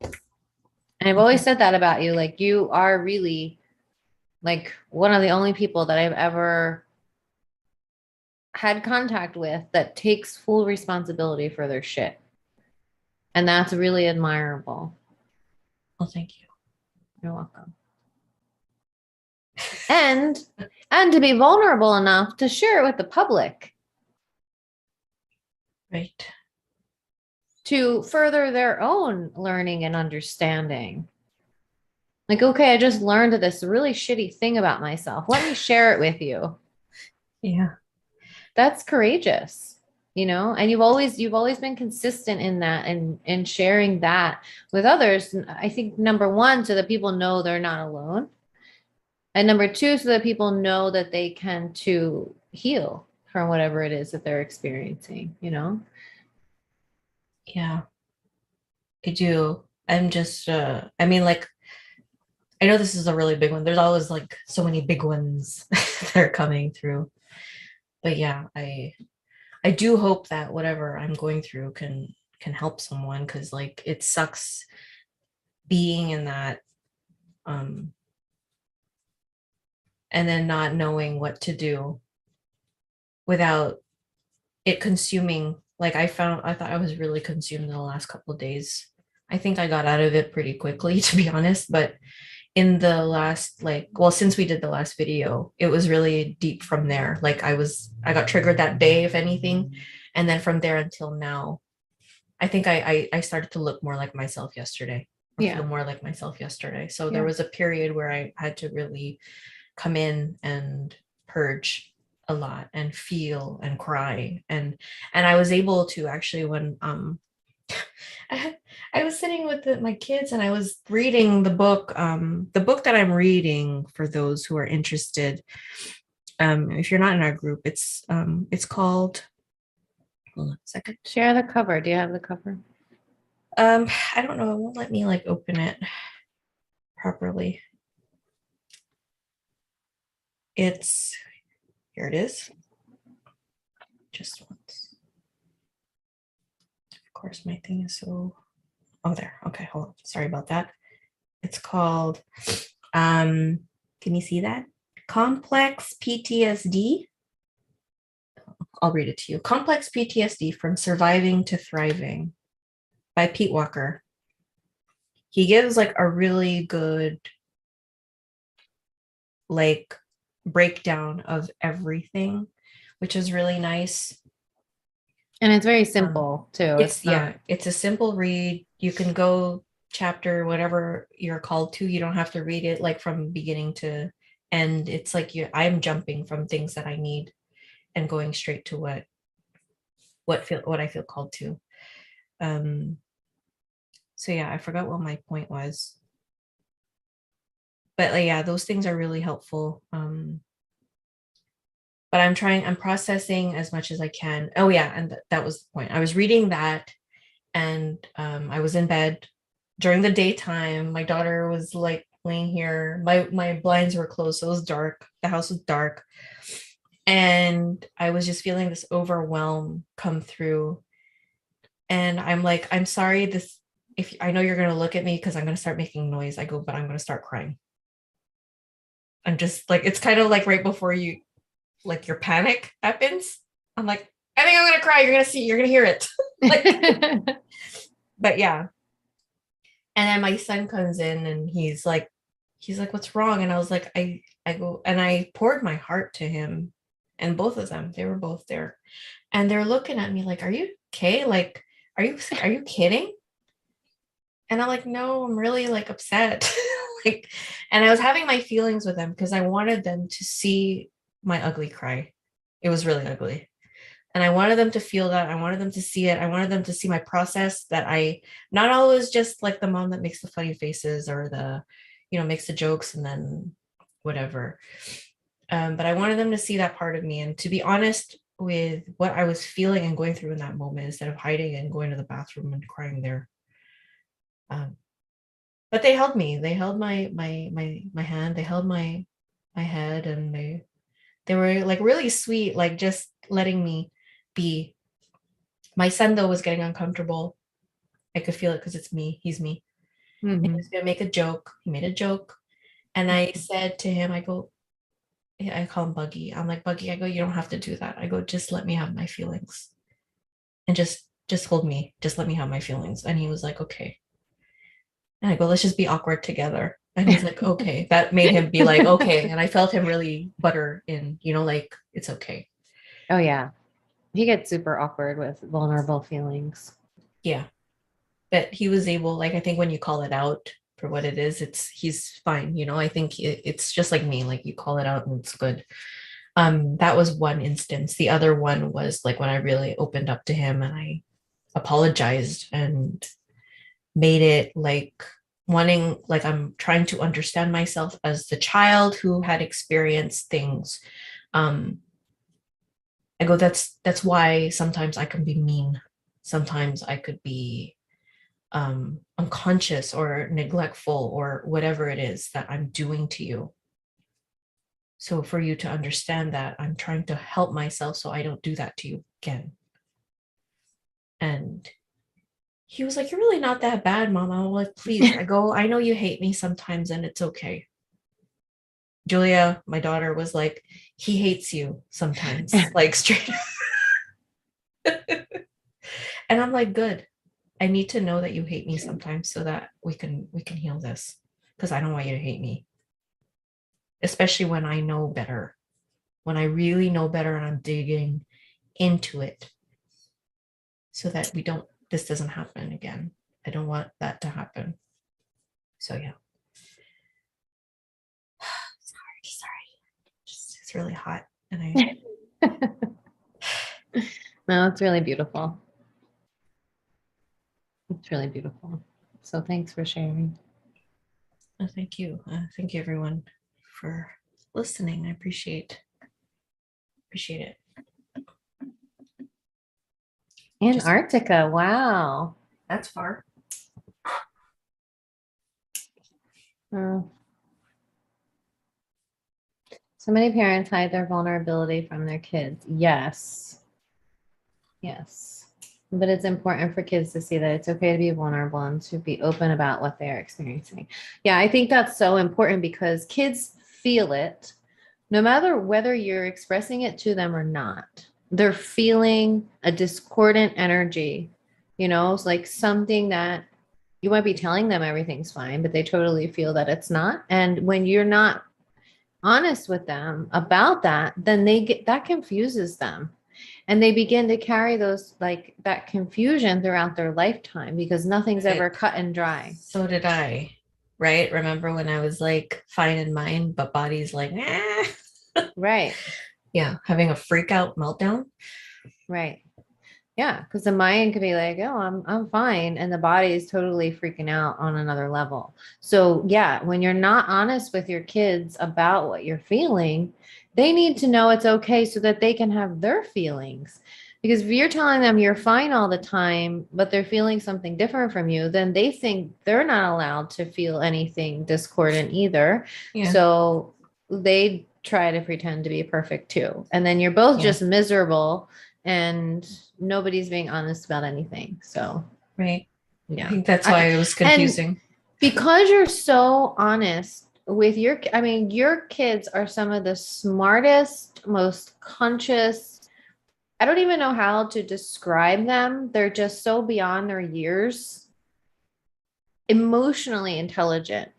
[SPEAKER 2] And I've always said that about you. Like, you are really like one of the only people that I've ever had contact with that takes full responsibility for their shit. And that's really admirable.
[SPEAKER 1] Well, thank you.
[SPEAKER 2] You're welcome. And to be vulnerable enough to share it with the public.
[SPEAKER 1] Right.
[SPEAKER 2] To further their own learning and understanding. Like, okay, I just learned this really shitty thing about myself. Let me share it with you.
[SPEAKER 1] Yeah.
[SPEAKER 2] That's courageous, you know, and you've always been consistent in that and sharing that with others. And I think number one, so that people know they're not alone. And number two, so that people know that they can to heal from whatever it is that they're experiencing, you know?
[SPEAKER 1] Yeah, I do. I'm just, I mean, like, I know this is a really big one. There's always like so many big ones that are coming through. But yeah, I do hope that whatever I'm going through can help someone, because like it sucks being in that and then not knowing what to do without it consuming. Like I thought I was really consumed in the last couple of days. I think I got out of it pretty quickly, to be honest, but in the last, like, well, since we did the last video, it was really deep from there. Like I got triggered that day, if anything, and then from there until now, I think I started to look more like myself yesterday, or feel more like myself yesterday. So there was a period where I had to really come in and purge a lot and feel and cry, and I was able to actually, when I was sitting with my kids and I was reading the book that I'm reading, for those who are interested. If you're not in our group, it's called, hold on a second.
[SPEAKER 2] Share the cover. Do you have the cover?
[SPEAKER 1] I don't know. It won't let me like open it properly. It's, here it is. Just once. Of course, my thing is so, oh, there. Okay, hold on. Sorry about that. It's called, can you see that? Complex PTSD, I'll read it to you. Complex PTSD from Surviving to Thriving by Pete Walker. He gives like a really good like breakdown of everything, which is really nice.
[SPEAKER 2] And it's very simple too.
[SPEAKER 1] It's a simple read. You can go chapter whatever you're called to. You don't have to read it like from beginning to end. It's like I'm jumping from things that I need and going straight to what I feel called to. So yeah, I forgot what my point was. But like, yeah, those things are really helpful. But I'm processing as much as I can. Oh yeah, and that was the point. I was reading that, and I was in bed during the daytime. My daughter was like laying here. My blinds were closed, so it was dark. The house was dark, and I was just feeling this overwhelm come through. And I'm like, I'm sorry. If I know you're gonna look at me because I'm gonna start making noise. I go, but I'm gonna start crying. I'm just like, it's kind of like right before like your panic happens. I'm like, I think I'm gonna cry. You're gonna hear it. Like, but yeah. And then my son comes in and he's like, what's wrong? And I was like, I go, and I poured my heart to him, and both of them, they were both there, and they're looking at me like, are you okay? Like, are you kidding? And I'm like, no, I'm really like upset. Like, and I was having my feelings with them because I wanted them to see my ugly cry. It was really ugly. And I wanted them to feel that. I wanted them to see it. I wanted them to see my process, that I not always just like the mom that makes the funny faces or makes the jokes and then whatever. But I wanted them to see that part of me and to be honest with what I was feeling and going through in that moment instead of hiding and going to the bathroom and crying there. But they held me. They held my hand. They held my head, and they were like really sweet, like just letting me be. My son though was getting uncomfortable. I could feel it because it's me. He's me. Mm-hmm. He was gonna make a joke. He made a joke, and I said to him, I go, I call him Buggy. I'm like, Buggy. I go, you don't have to do that. I go, just let me have my feelings, and just hold me. Just let me have my feelings. And he was like, okay. And I go, let's just be awkward together. And he's like, okay. That made him be like, okay. And I felt him really butter in, like, it's okay.
[SPEAKER 2] Oh, yeah. He gets super awkward with vulnerable feelings.
[SPEAKER 1] Yeah. But he was able, like, I think when you call it out for what it is, he's fine. I think it's just like me, like you call it out and it's good. That was one instance. The other one was like when I really opened up to him and I apologized and made it like wanting, like I'm trying to understand myself as the child who had experienced things. I go, that's why sometimes I can be mean. Sometimes I could be unconscious or neglectful or whatever it is that I'm doing to you. So for you to understand that, I'm trying to help myself so I don't do that to you again. And he was like, you're really not that bad, Mom. I'm like, please. I go, I know you hate me sometimes and it's okay. Julia, my daughter, was like, he hates you sometimes, like straight up. And I'm like, good. I need to know that you hate me sometimes so that we can heal this, because I don't want you to hate me. Especially when I know better. When I really know better and I'm digging into it so that this doesn't happen again. I don't want that to happen. So yeah. Sorry. It's really hot. And
[SPEAKER 2] No, it's really beautiful. It's really beautiful. So thanks for sharing.
[SPEAKER 1] Thank you. Thank you everyone for listening. I appreciate it.
[SPEAKER 2] Antarctica. Wow.
[SPEAKER 1] That's far.
[SPEAKER 2] So many parents hide their vulnerability from their kids. Yes. But it's important for kids to see that it's okay to be vulnerable and to be open about what they're experiencing. Yeah, I think that's so important because kids feel it no matter whether you're expressing it to them or not. they're feeling a discordant energy, it's like something that you might be telling them everything's fine, but they totally feel that it's not. And when you're not honest with them about that, then that confuses them. And they begin to carry those, like, that confusion throughout their lifetime because nothing's ever cut and dry.
[SPEAKER 1] So did I, right? Remember when I was like fine in mind, but body's like,
[SPEAKER 2] Right.
[SPEAKER 1] Yeah, having a freak out meltdown.
[SPEAKER 2] Right. Yeah, because the mind could be like, "Oh, I'm fine," and the body is totally freaking out on another level. So yeah, when you're not honest with your kids about what you're feeling, they need to know it's okay so that they can have their feelings. Because if you're telling them you're fine all the time, but they're feeling something different from you, then they think they're not allowed to feel anything discordant either.
[SPEAKER 1] Yeah.
[SPEAKER 2] So they try to pretend to be perfect too. And then you're both just miserable and nobody's being honest about anything. So,
[SPEAKER 1] right.
[SPEAKER 2] Yeah.
[SPEAKER 1] I think that's why it was confusing.
[SPEAKER 2] Because you're so honest with your kids are some of the smartest, most conscious. I don't even know how to describe them. They're just so beyond their years. Emotionally intelligent.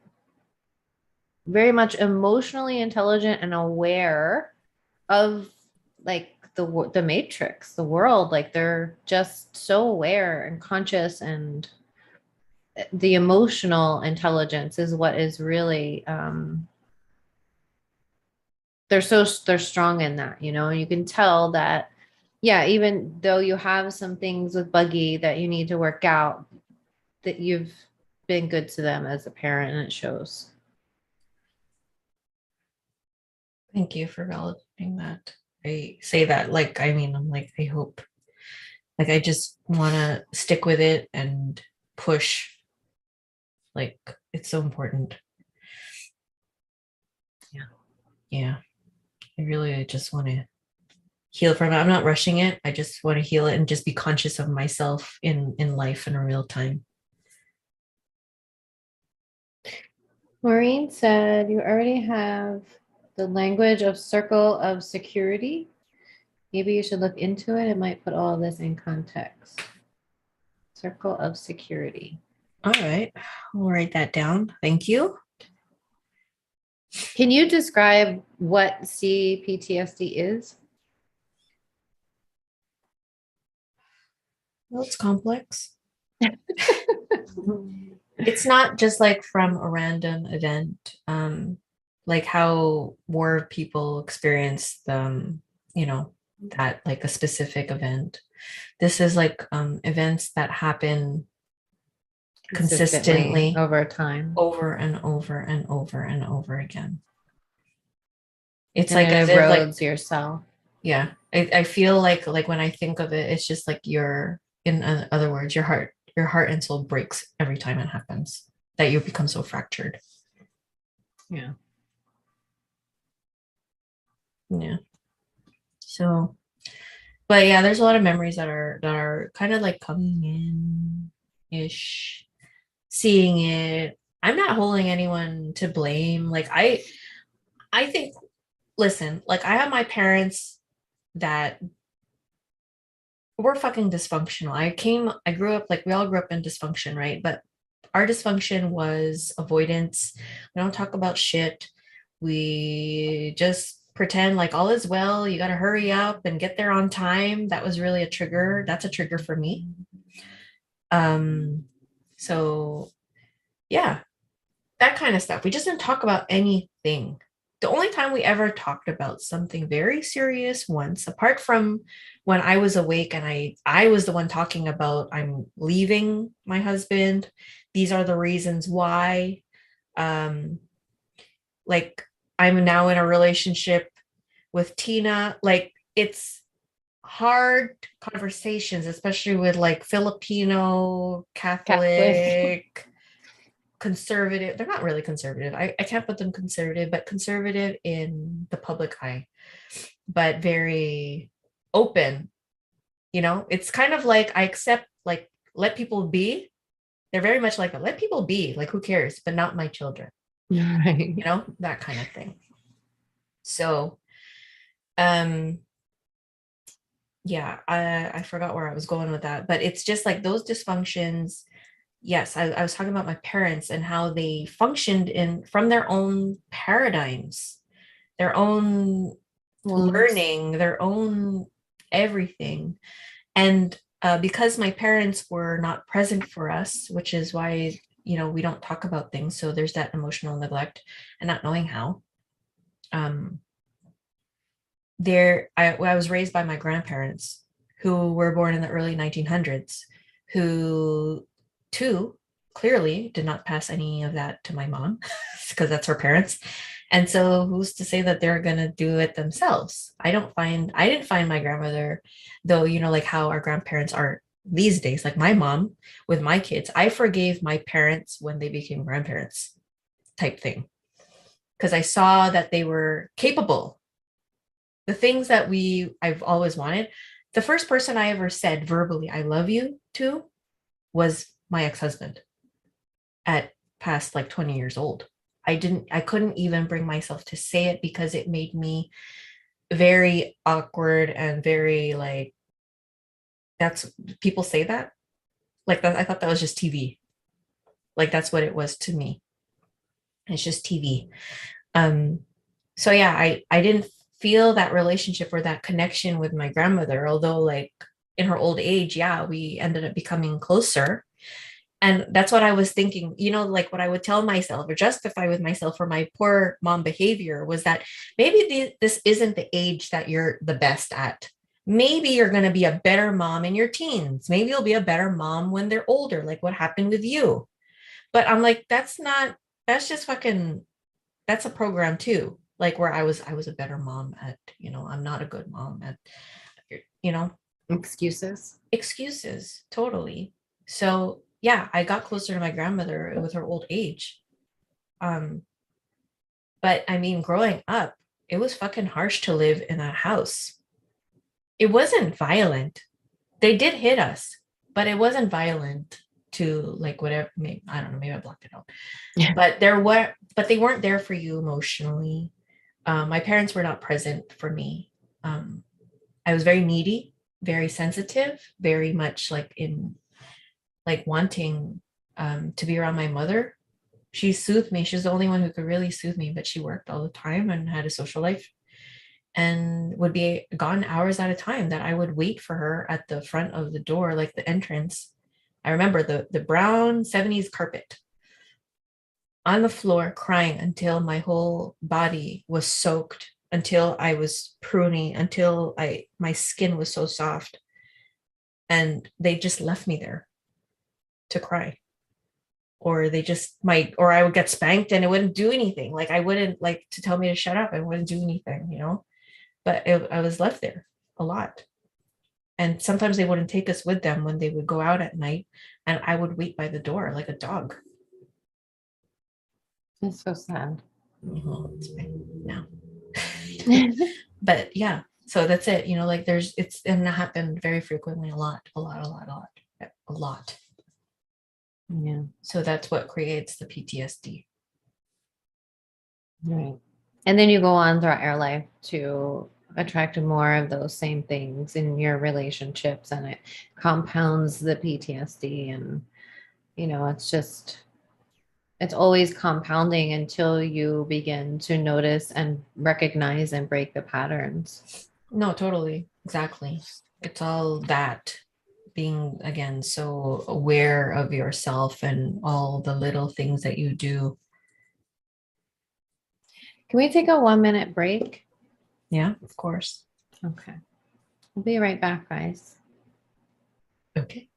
[SPEAKER 2] Very much emotionally intelligent and aware of, like, the matrix, the world. Like, they're just so aware and conscious, and the emotional intelligence is what is really they're strong in that, you can tell that, yeah, even though you have some things with Buggy that you need to work out, that you've been good to them as a parent, and it shows.
[SPEAKER 1] Thank you for validating that. I say that like, I mean, I'm like, I hope, like, I just want to stick with it and push. Like, it's so important. Yeah. I really just want to heal from it. I'm not rushing it. I just want to heal it and just be conscious of myself in life in a real time.
[SPEAKER 2] Maureen said you already have the language of circle of security. Maybe you should look into it. It might put all of this in context. Circle of security.
[SPEAKER 1] All right. I'll write that down. Thank you.
[SPEAKER 2] Can you describe what C-PTSD is?
[SPEAKER 1] Well, it's complex. It's not just like from a random event, like how war people experience them, that like a specific event. This is like events that happen consistently
[SPEAKER 2] over time,
[SPEAKER 1] over and over and over and over again. It's
[SPEAKER 2] and
[SPEAKER 1] like as
[SPEAKER 2] it
[SPEAKER 1] if like
[SPEAKER 2] erodes yourself.
[SPEAKER 1] Yeah, I feel like when I think of it, it's just like in other words, your heart and soul breaks every time it happens, that you become so fractured.
[SPEAKER 2] Yeah.
[SPEAKER 1] Yeah. So, but yeah, there's a lot of memories that are kind of like coming in ish, seeing it. I'm not holding anyone to blame. Like I think, listen, like I have my parents that were fucking dysfunctional. I grew up, like we all grew up in dysfunction, right? But our dysfunction was avoidance. We don't talk about shit. We just pretend like all is well. You got to hurry up and get there on time. That was really a trigger. That's a trigger for me. So yeah, that kind of stuff. We just didn't talk about anything. The only time we ever talked about something very serious once, apart from when I was awake and I was the one talking about I'm leaving my husband. These are the reasons why. Like I'm now in a relationship with Tina. Like it's hard conversations, especially with like Filipino, Catholic, conservative. They're not really conservative. I can't put them conservative, but conservative in the public eye, but very open. It's kind of like I accept, like, let people be. They're very much like, let people be, like, who cares, but not my children.
[SPEAKER 2] Right.
[SPEAKER 1] That kind of thing. So, um, yeah, I forgot where I was going with that, but it's just like those dysfunctions. Yes, I was talking about my parents and how they functioned in from their own paradigms, their own
[SPEAKER 2] Wounds.
[SPEAKER 1] learning, their own everything. And because my parents were not present for us, which is why, we don't talk about things. So there's that emotional neglect and not knowing how. Um, I was raised by my grandparents who were born in the early 1900s, who too clearly did not pass any of that to my mom because that's her parents. And so who's to say that they're going to do it themselves? I didn't find my grandmother, though, like how our grandparents are these days, like my mom with my kids. I forgave my parents when they became grandparents type thing because I saw that they were capable, the things that I've always wanted. The first person I ever said verbally I love you to was my ex-husband at past like 20 years old. I couldn't even bring myself to say it because it made me very awkward and very like, that's, people say that like that. I thought that was just TV. Like that's what it was to me. It's just TV. um so yeah, I didn't feel that relationship or that connection with my grandmother, although like in her old age, yeah, we ended up becoming closer. And that's what I was thinking, like what I would tell myself or justify with myself for my poor mom behavior was that maybe this isn't the age that you're the best at. Maybe you're going to be a better mom in your teens. Maybe you'll be a better mom when they're older, like what happened with you. But I'm like, that's just fucking, that's a program too. Like where I was a better mom at, I'm not a good mom at, you know,
[SPEAKER 2] Excuses.
[SPEAKER 1] excuses, totally. So yeah, I got closer to my grandmother with her old age. Um, but I mean, growing up, it was fucking harsh to live in that house. It wasn't violent. They did hit us, but it wasn't violent to like whatever. Maybe, I don't know. Maybe I blocked it out.
[SPEAKER 2] Yeah.
[SPEAKER 1] But they weren't there for you emotionally. My parents were not present for me. I was very needy, very sensitive, very much like in like wanting to be around my mother. She soothed me. She's the only one who could really soothe me, but she worked all the time and had a social life and would be gone hours at a time that I would wait for her at the front of the door, like the entrance. I remember the brown 70s carpet on the floor crying until my whole body was soaked, until I was pruny, until my skin was so soft. And they just left me there to cry. Or they just might, or I would get spanked and it wouldn't do anything. Like I wouldn't like to tell me to shut up. I wouldn't do anything. But I was left there a lot. And sometimes they wouldn't take us with them when they would go out at night. And I would wait by the door like a dog.
[SPEAKER 2] It's so sad.
[SPEAKER 1] It's fine now. But yeah, so that's it. Like it's, and that happened very frequently, a lot, a lot, a lot, a lot, a lot.
[SPEAKER 2] Yeah.
[SPEAKER 1] So that's what creates the PTSD.
[SPEAKER 2] Right. And then you go on throughout your life to attract more of those same things in your relationships, and it compounds the PTSD. And, it's always compounding until you begin to notice and recognize and break the patterns.
[SPEAKER 1] No, totally. Exactly. It's all that, being again so aware of yourself and all the little things that you do.
[SPEAKER 2] Can we take a 1-minute break?
[SPEAKER 1] Yeah, of course.
[SPEAKER 2] Okay. We'll be right back, guys.
[SPEAKER 1] Okay.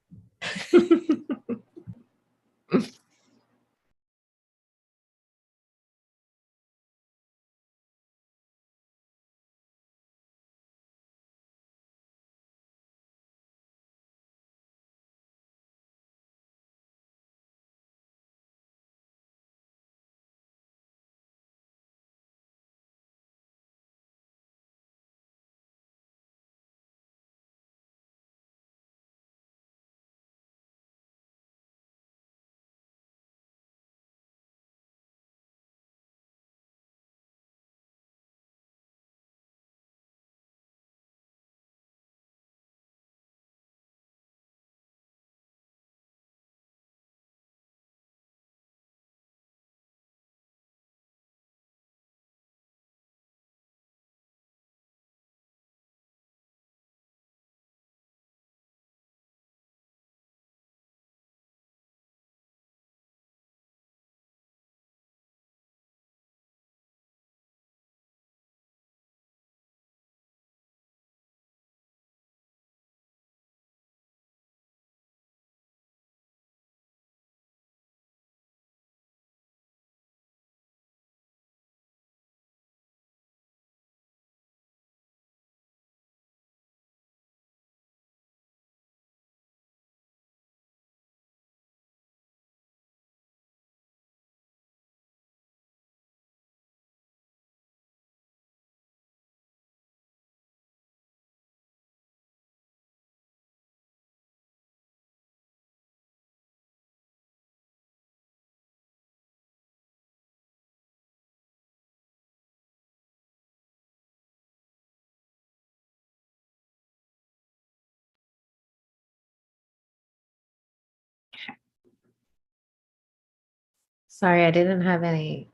[SPEAKER 2] Sorry, I didn't have any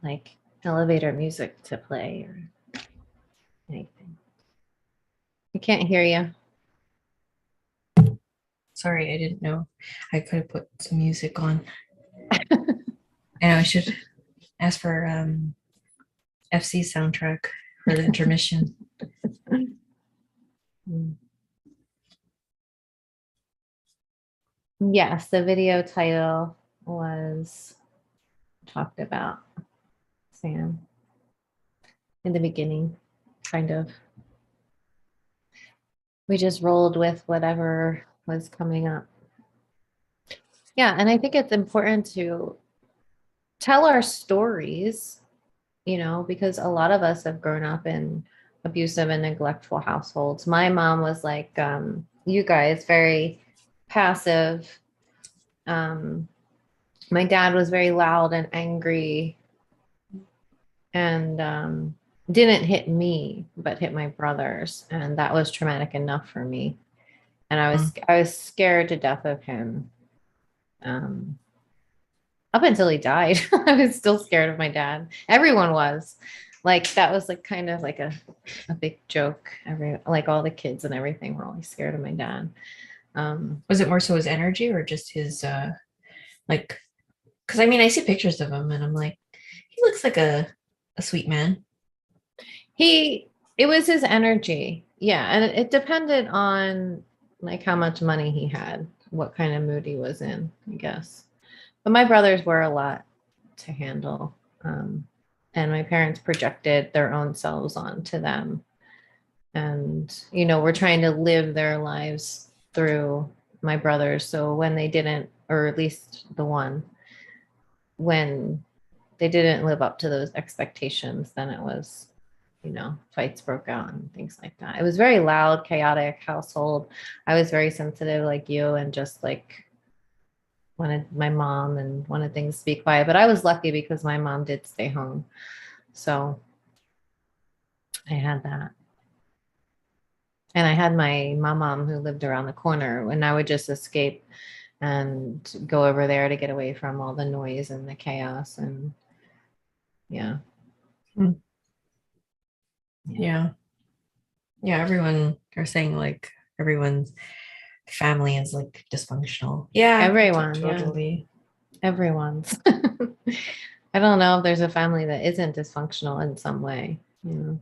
[SPEAKER 2] like elevator music to play or anything. I can't hear you.
[SPEAKER 1] Sorry, I didn't know. I could have put some music on. And I should ask for FC soundtrack for the intermission.
[SPEAKER 2] Yes, the video title was talked about Sam in the beginning, kind of. We just rolled with whatever was coming up. Yeah, and I think it's important to tell our stories, you know, because a lot of us have grown up in abusive and neglectful households. My mom was like you guys, very passive. My dad was very loud and angry and didn't hit me, but hit my brothers. And that was traumatic enough for me. And I was scared to death of him. Up until he died, I was still scared of my dad. Everyone was. Like that was like kind of like a big joke. Like all the kids and everything were always scared of my dad.
[SPEAKER 1] Was it more so his energy or just his like, because I mean I see pictures of him and I'm like, he looks like a sweet man.
[SPEAKER 2] It was his energy. Yeah. And it depended on like how much money he had, what kind of mood he was in, I guess. But my brothers were a lot to handle. And my parents projected their own selves onto them. And, you know, we're trying to live their lives through my brothers. So when they didn't, or at least the one, when they didn't live up to those expectations, then it was, you know, fights broke out and things like that. It was very loud, chaotic household. I was very sensitive like you and just like wanted my mom and wanted things to be quiet. But I was lucky because my mom did stay home. So I had that. And I had my mom who lived around the corner and I would just escape and go over there to get away from all the noise and the chaos. And yeah.
[SPEAKER 1] Yeah. Yeah, everyone are saying like everyone's family is like dysfunctional. Yeah,
[SPEAKER 2] Everyone.
[SPEAKER 1] totally.
[SPEAKER 2] Yeah. Everyone's. I don't know if there's a family that isn't dysfunctional in some way. You know.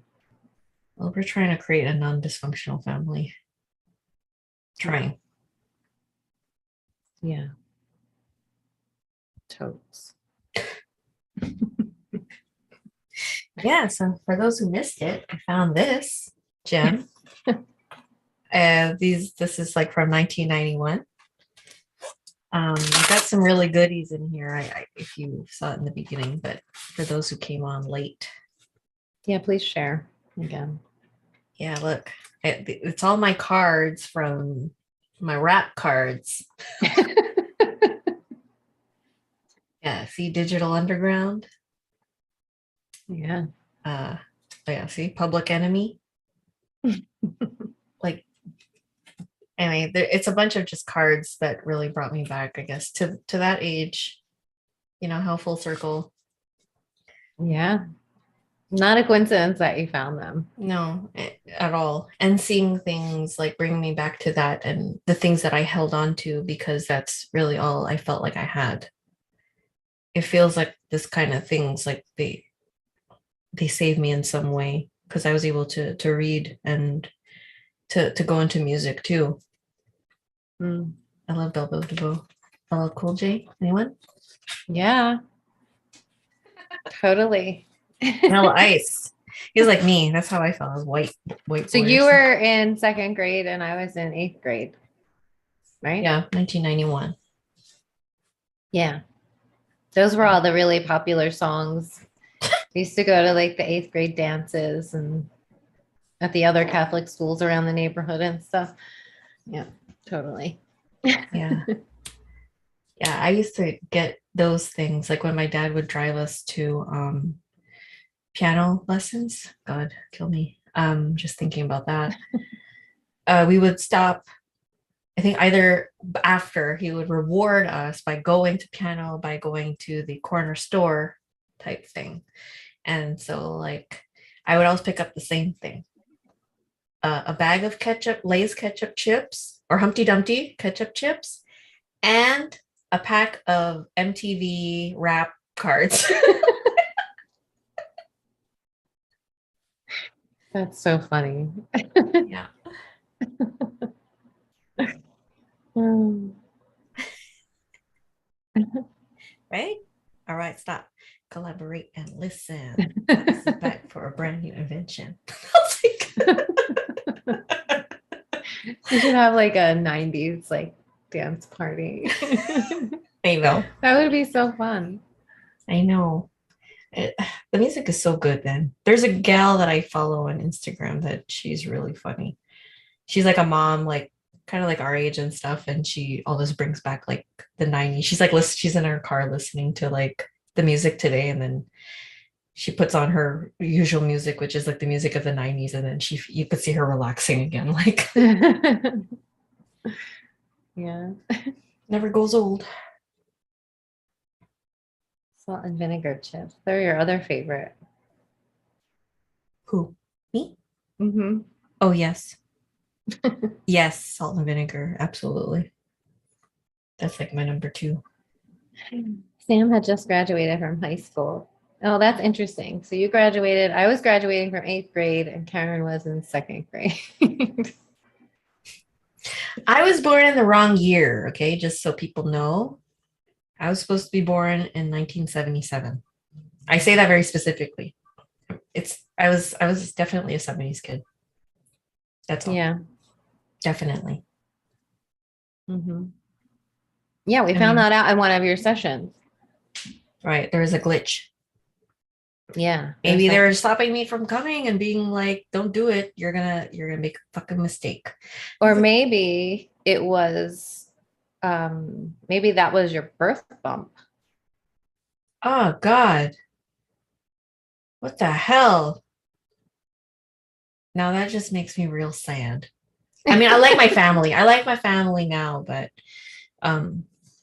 [SPEAKER 1] Well, we're trying to create a non-dysfunctional family. Trying.
[SPEAKER 2] Yeah. Totes.
[SPEAKER 1] Yeah, so for those who missed it, I found this gem. This is like from 1991. I've got some really goodies in here. If you saw it in the beginning, but for those who came on late.
[SPEAKER 2] Yeah, please share again.
[SPEAKER 1] Yeah, look, it's all my cards from my rap cards. Yeah, see Digital Underground.
[SPEAKER 2] Yeah.
[SPEAKER 1] Yeah, see Public Enemy. Like, anyway, it's a bunch of just cards that really brought me back, I guess, to that age. You know how full circle.
[SPEAKER 2] Yeah. Not a coincidence that you found them.
[SPEAKER 1] No, at all. And seeing things like bring me back to that and the things that I held on to because that's really all I felt like I had. It feels like this kind of things like they saved me in some way because I was able to read and to go into music too. I love Bell Biv DeVoe. LL Cool J. Anyone?
[SPEAKER 2] Yeah. Totally.
[SPEAKER 1] Vanilla Ice. He was like me. That's how I felt. I was white.
[SPEAKER 2] So you were in second grade and I was in eighth grade, right?
[SPEAKER 1] Yeah, 1991.
[SPEAKER 2] Yeah. Those were all the really popular songs. We used to go to like the eighth grade dances and at the other Catholic schools around the neighborhood and stuff. Yeah, totally.
[SPEAKER 1] Yeah. Yeah, I used to get those things like when my dad would drive us to piano lessons. God, kill me. Just thinking about that. We would stop. think either after he would reward us by going to piano, by going to the corner store type thing. And so like I would always pick up the same thing. A bag of ketchup, Lay's ketchup chips or Humpty Dumpty ketchup chips, and a pack of MTV rap cards.
[SPEAKER 2] That's so funny.
[SPEAKER 1] Yeah. Right? All right, stop. Collaborate and listen. This is back for a brand new invention.
[SPEAKER 2] You should have like a 90s like dance party.
[SPEAKER 1] I know.
[SPEAKER 2] That would be so fun.
[SPEAKER 1] I know. The music is so good then. There's a gal that I follow on Instagram that she's really funny. She's like a mom, like kind of like our age and stuff, and she always brings back like the 90s. She's like she's in her car listening to like the music today, and then she puts on her usual music, which is like the music of the 90s, and then you could see her relaxing again, like
[SPEAKER 2] yeah.
[SPEAKER 1] Never goes old.
[SPEAKER 2] Salt and vinegar chips. They're your other favorite.
[SPEAKER 1] Who? Me?
[SPEAKER 2] Mm-hmm.
[SPEAKER 1] Oh, yes. Yes, salt and vinegar. Absolutely. That's like my number 2.
[SPEAKER 2] Sam had just graduated from high school. Oh, that's interesting. So you graduated. I was graduating from 8th grade and Karen was in 2nd grade.
[SPEAKER 1] I was born in the wrong year, okay? Just so people know. I was supposed to be born in 1977. I say that very specifically. I was definitely a 70s kid. That's all.
[SPEAKER 2] Yeah.
[SPEAKER 1] Definitely.
[SPEAKER 2] Mm-hmm. Yeah, we found that out in one of your sessions.
[SPEAKER 1] Right. There was a glitch.
[SPEAKER 2] Yeah.
[SPEAKER 1] Maybe they're stopping me from coming and being like, don't do it. You're gonna make a fucking mistake.
[SPEAKER 2] Or maybe it was maybe that was your birth bump.
[SPEAKER 1] Oh God. What the hell? Now that just makes me real sad. I mean, I like my family. I like my family now, but oh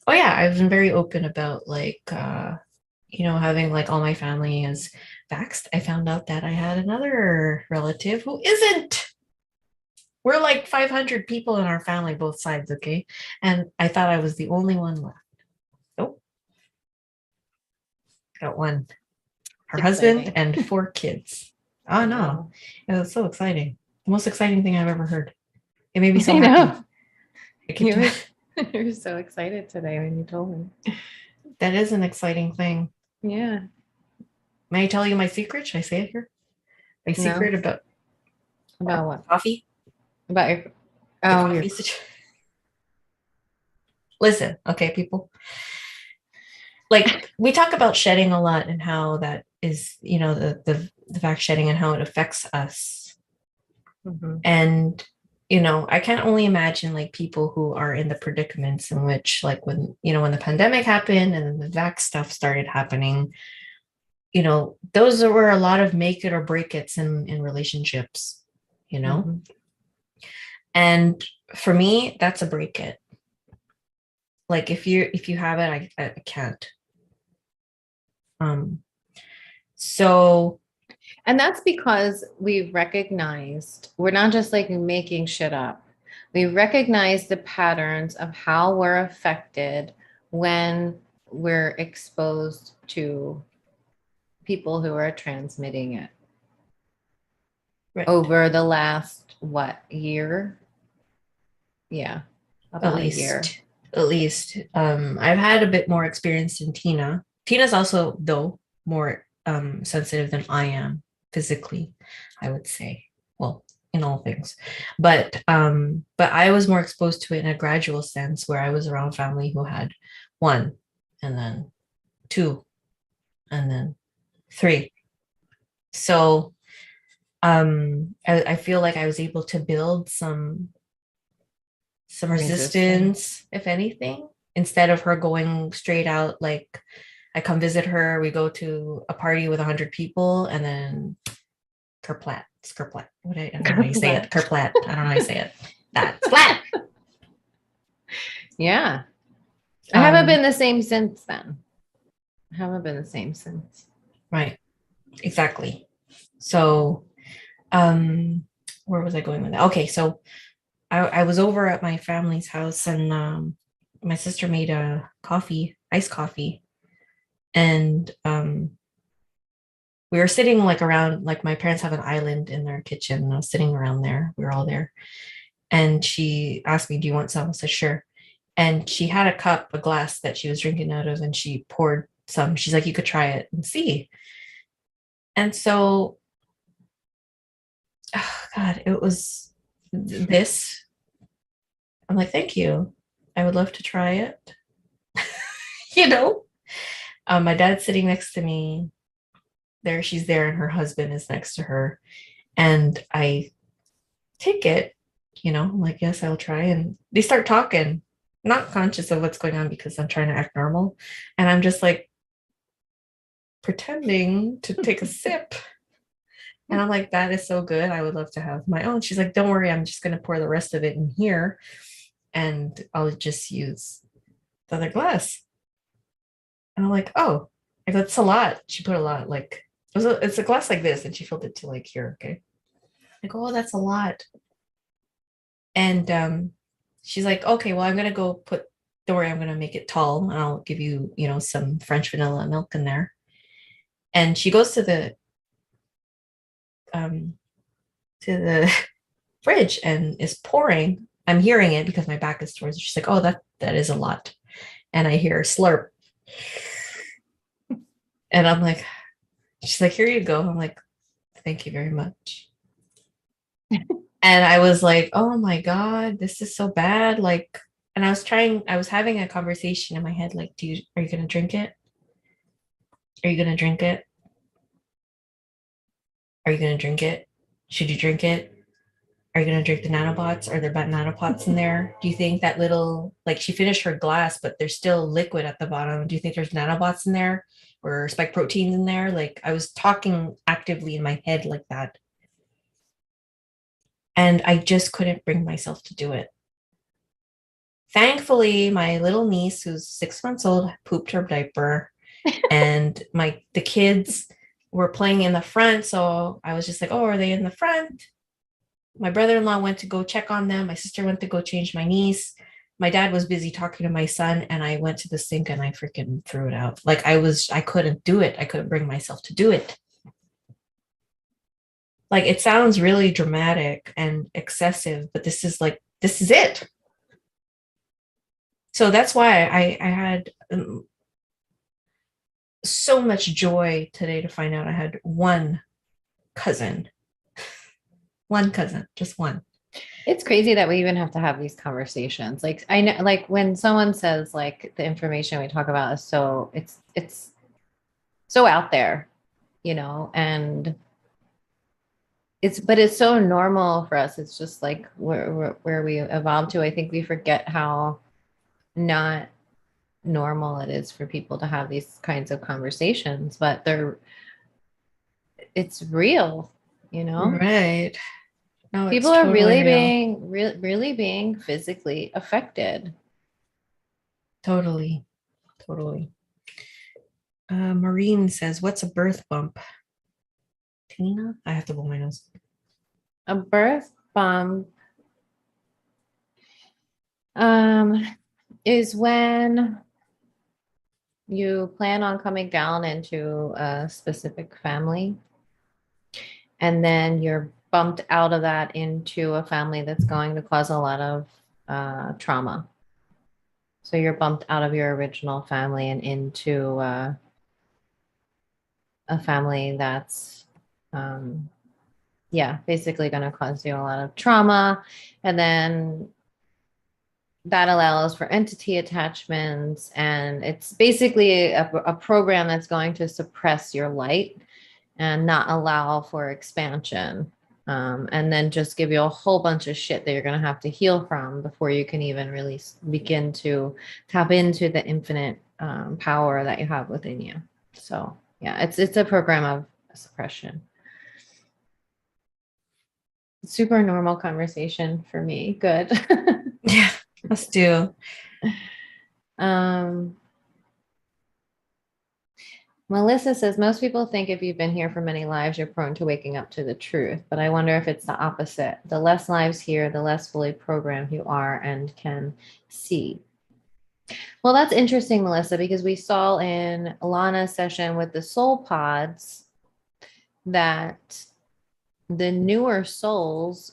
[SPEAKER 1] yeah, I've been very open about like having like all my family is vaxxed. I found out that I had another relative who isn't. We're like 500 people in our family, both sides, okay? And I thought I was the only one left. Nope. Got one. Her husband and 4 kids. Oh no. It was so exciting. The most exciting thing I've ever heard. It made me so happy.
[SPEAKER 2] You were so excited today when you told me.
[SPEAKER 1] That is an exciting thing.
[SPEAKER 2] Yeah.
[SPEAKER 1] May I tell you my secret? Should I say it here? My secret about
[SPEAKER 2] what?
[SPEAKER 1] Coffee?
[SPEAKER 2] About your
[SPEAKER 1] coffee situation. Listen, okay, people. Like we talk about shedding a lot and how that is, the vax shedding and how it affects us.
[SPEAKER 2] Mm-hmm.
[SPEAKER 1] And I can only imagine like people who are in the predicaments in which like when the pandemic happened and the vax stuff started happening, those were a lot of make it or break it's in relationships,
[SPEAKER 2] Mm-hmm.
[SPEAKER 1] And for me, that's a break it. Like if you have it, I can't. So.
[SPEAKER 2] And that's because we've recognized we're not just like making shit up. We recognize the patterns of how we're affected when we're exposed to people who are transmitting it. Right. Over the last, year? Yeah. About a year.
[SPEAKER 1] At least. I've had a bit more experience than Tena. Tena's also, though, more sensitive than I am. Physically, I would say, well, in all things, but I was more exposed to it in a gradual sense where I was around family who had 1 and then 2 and then 3. So I feel like I was able to build some resistance, if anything, instead of her going straight out. Like I come visit her, we go to a party with 100 people, and then kerplat. I don't know how you say it. Kerplat. I don't know how you say it. That's flat.
[SPEAKER 2] Yeah. I haven't been the same since then. I haven't been the same since.
[SPEAKER 1] Right. Exactly. So, where was I going with that? Okay, so I was over at my family's house, and my sister made a coffee, iced coffee, and we were sitting like around, like my parents have an island in their kitchen, and I was sitting around there. We were all there, and she asked me, "Do you want some?" I said, "Sure." And she had a cup, a glass that she was drinking out of, and she poured some. She's like, "You could try it and see." And so, oh God, it was this. I'm like, "Thank you. I would love to try it." you know, my dad's sitting next to me. There, she's there, and her husband is next to her. And I take it, I'm like, "Yes, I'll try." And they start talking, not conscious of what's going on because I'm trying to act normal. And I'm just like pretending to take a sip. And I'm like, "That is so good. I would love to have my own." She's like, "Don't worry, I'm just going to pour the rest of it in here and I'll just use the other glass." And I'm like, "Oh, like, that's a lot." She put a lot, like, it's a glass like this, and she filled it to like here. Okay. I go, "Oh, that's a lot." And she's like, "Okay, well, I'm going to go don't worry, I'm going to make it tall. And I'll give you, some French vanilla milk in there." And she goes um, to the fridge and is pouring. I'm hearing it because my back is towards her. She's like, "Oh, that is a lot." And I hear slurp. And I'm like, she's like, "Here you go." I'm like, "Thank you very much." And I was like, "Oh my God, this is so bad." Like, and I was having a conversation in my head, like, are you going to drink it? Are you going to drink it? Are you going to drink it? Should you drink it? Are you going to drink the nanobots? Are there nanobots in there? Do you think that little, like, she finished her glass, but there's still liquid at the bottom. Do you think there's nanobots in there or spike proteins in there? Like, I was talking actively in my head like that. And I just couldn't bring myself to do it. Thankfully, my little niece, who's 6 months old, pooped her diaper, and the kids were playing in the front. So I was just like, "Oh, are they in the front?" My brother-in-law went to go check on them. My sister went to go change my niece. My dad was busy talking to my son, and I went to the sink and I freaking threw it out. Like, I couldn't do it. I couldn't bring myself to do it. Like, it sounds really dramatic and excessive, but this is it. So that's why I had so much joy today to find out I had one cousin. One cousin, just one.
[SPEAKER 2] It's crazy that we even have to have these conversations. Like, I know, like when someone says like the information we talk about is it's so out there, and but it's so normal for us. It's just like where we evolved to. I think we forget how not normal it is for people to have these kinds of conversations, but it's real,
[SPEAKER 1] Right. No,
[SPEAKER 2] people are really being physically affected.
[SPEAKER 1] Totally. Maureen says, "What's a birth bump?" Tina? I have to blow my nose.
[SPEAKER 2] A birth bump is when you plan on coming down into a specific family, and then you're bumped out of that into a family that's going to cause a lot of trauma. So you're bumped out of your original family and into a family that's, basically going to cause you a lot of trauma. And then that allows for entity attachments. And it's basically a program that's going to suppress your light and not allow for expansion. And then just give you a whole bunch of shit that you're going to have to heal from before you can even really begin to tap into the infinite power that you have within you. So yeah, it's a program of suppression. Super normal conversation for me. Good.
[SPEAKER 1] Yeah. Let's do.
[SPEAKER 2] Melissa says, most people think if you've been here for many lives, you're prone to waking up to the truth. But I wonder if it's the opposite. The less lives here, the less fully programmed you are and can see. Well, that's interesting, Melissa, because we saw in Lana's session with the soul pods that the newer souls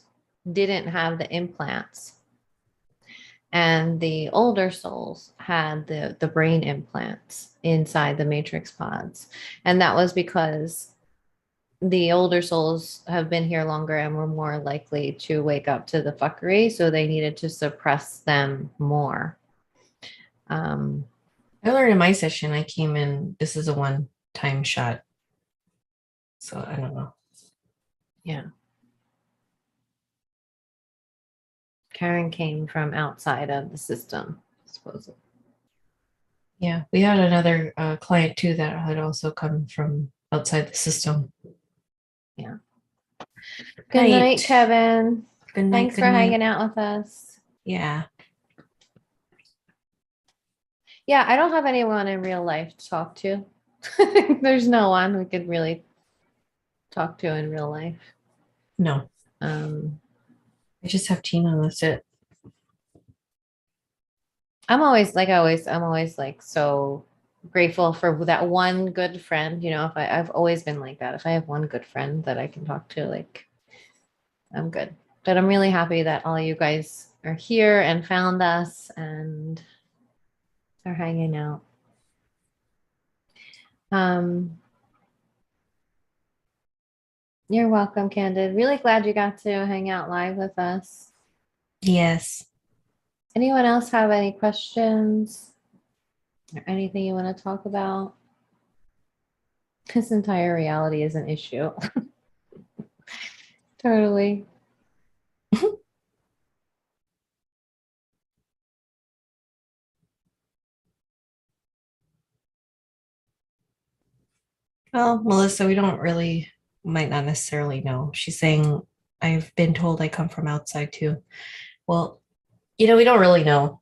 [SPEAKER 2] didn't have the implants. And the older souls had the brain implants inside the matrix pods. And that was because the older souls have been here longer and were more likely to wake up to the fuckery. So they needed to suppress them more.
[SPEAKER 1] I learned in my session, I came in, this is a one-time shot. So I don't know.
[SPEAKER 2] Yeah. Karen came from outside of the system, supposedly.
[SPEAKER 1] Yeah, we had another client too that had also come from outside the system.
[SPEAKER 2] Yeah. Good night, Kevin.
[SPEAKER 1] Good night.
[SPEAKER 2] Thanks for hanging out with us.
[SPEAKER 1] Yeah.
[SPEAKER 2] Yeah, I don't have anyone in real life to talk to. There's no one we could really talk to in real life.
[SPEAKER 1] No. I just have Tina, that's it.
[SPEAKER 2] I'm always like so grateful for that one good friend. You know, if I've always been like that. If I have one good friend that I can talk to, like, I'm good. But I'm really happy that all you guys are here and found us and are hanging out. You're welcome, Candid. Really glad you got to hang out live with us.
[SPEAKER 1] Yes.
[SPEAKER 2] Anyone else have any questions or anything you want to talk about? This entire reality is an issue. Totally.
[SPEAKER 1] Well, Melissa, we might not necessarily know. She's saying, I've been told I come from outside too. Well, we don't really know.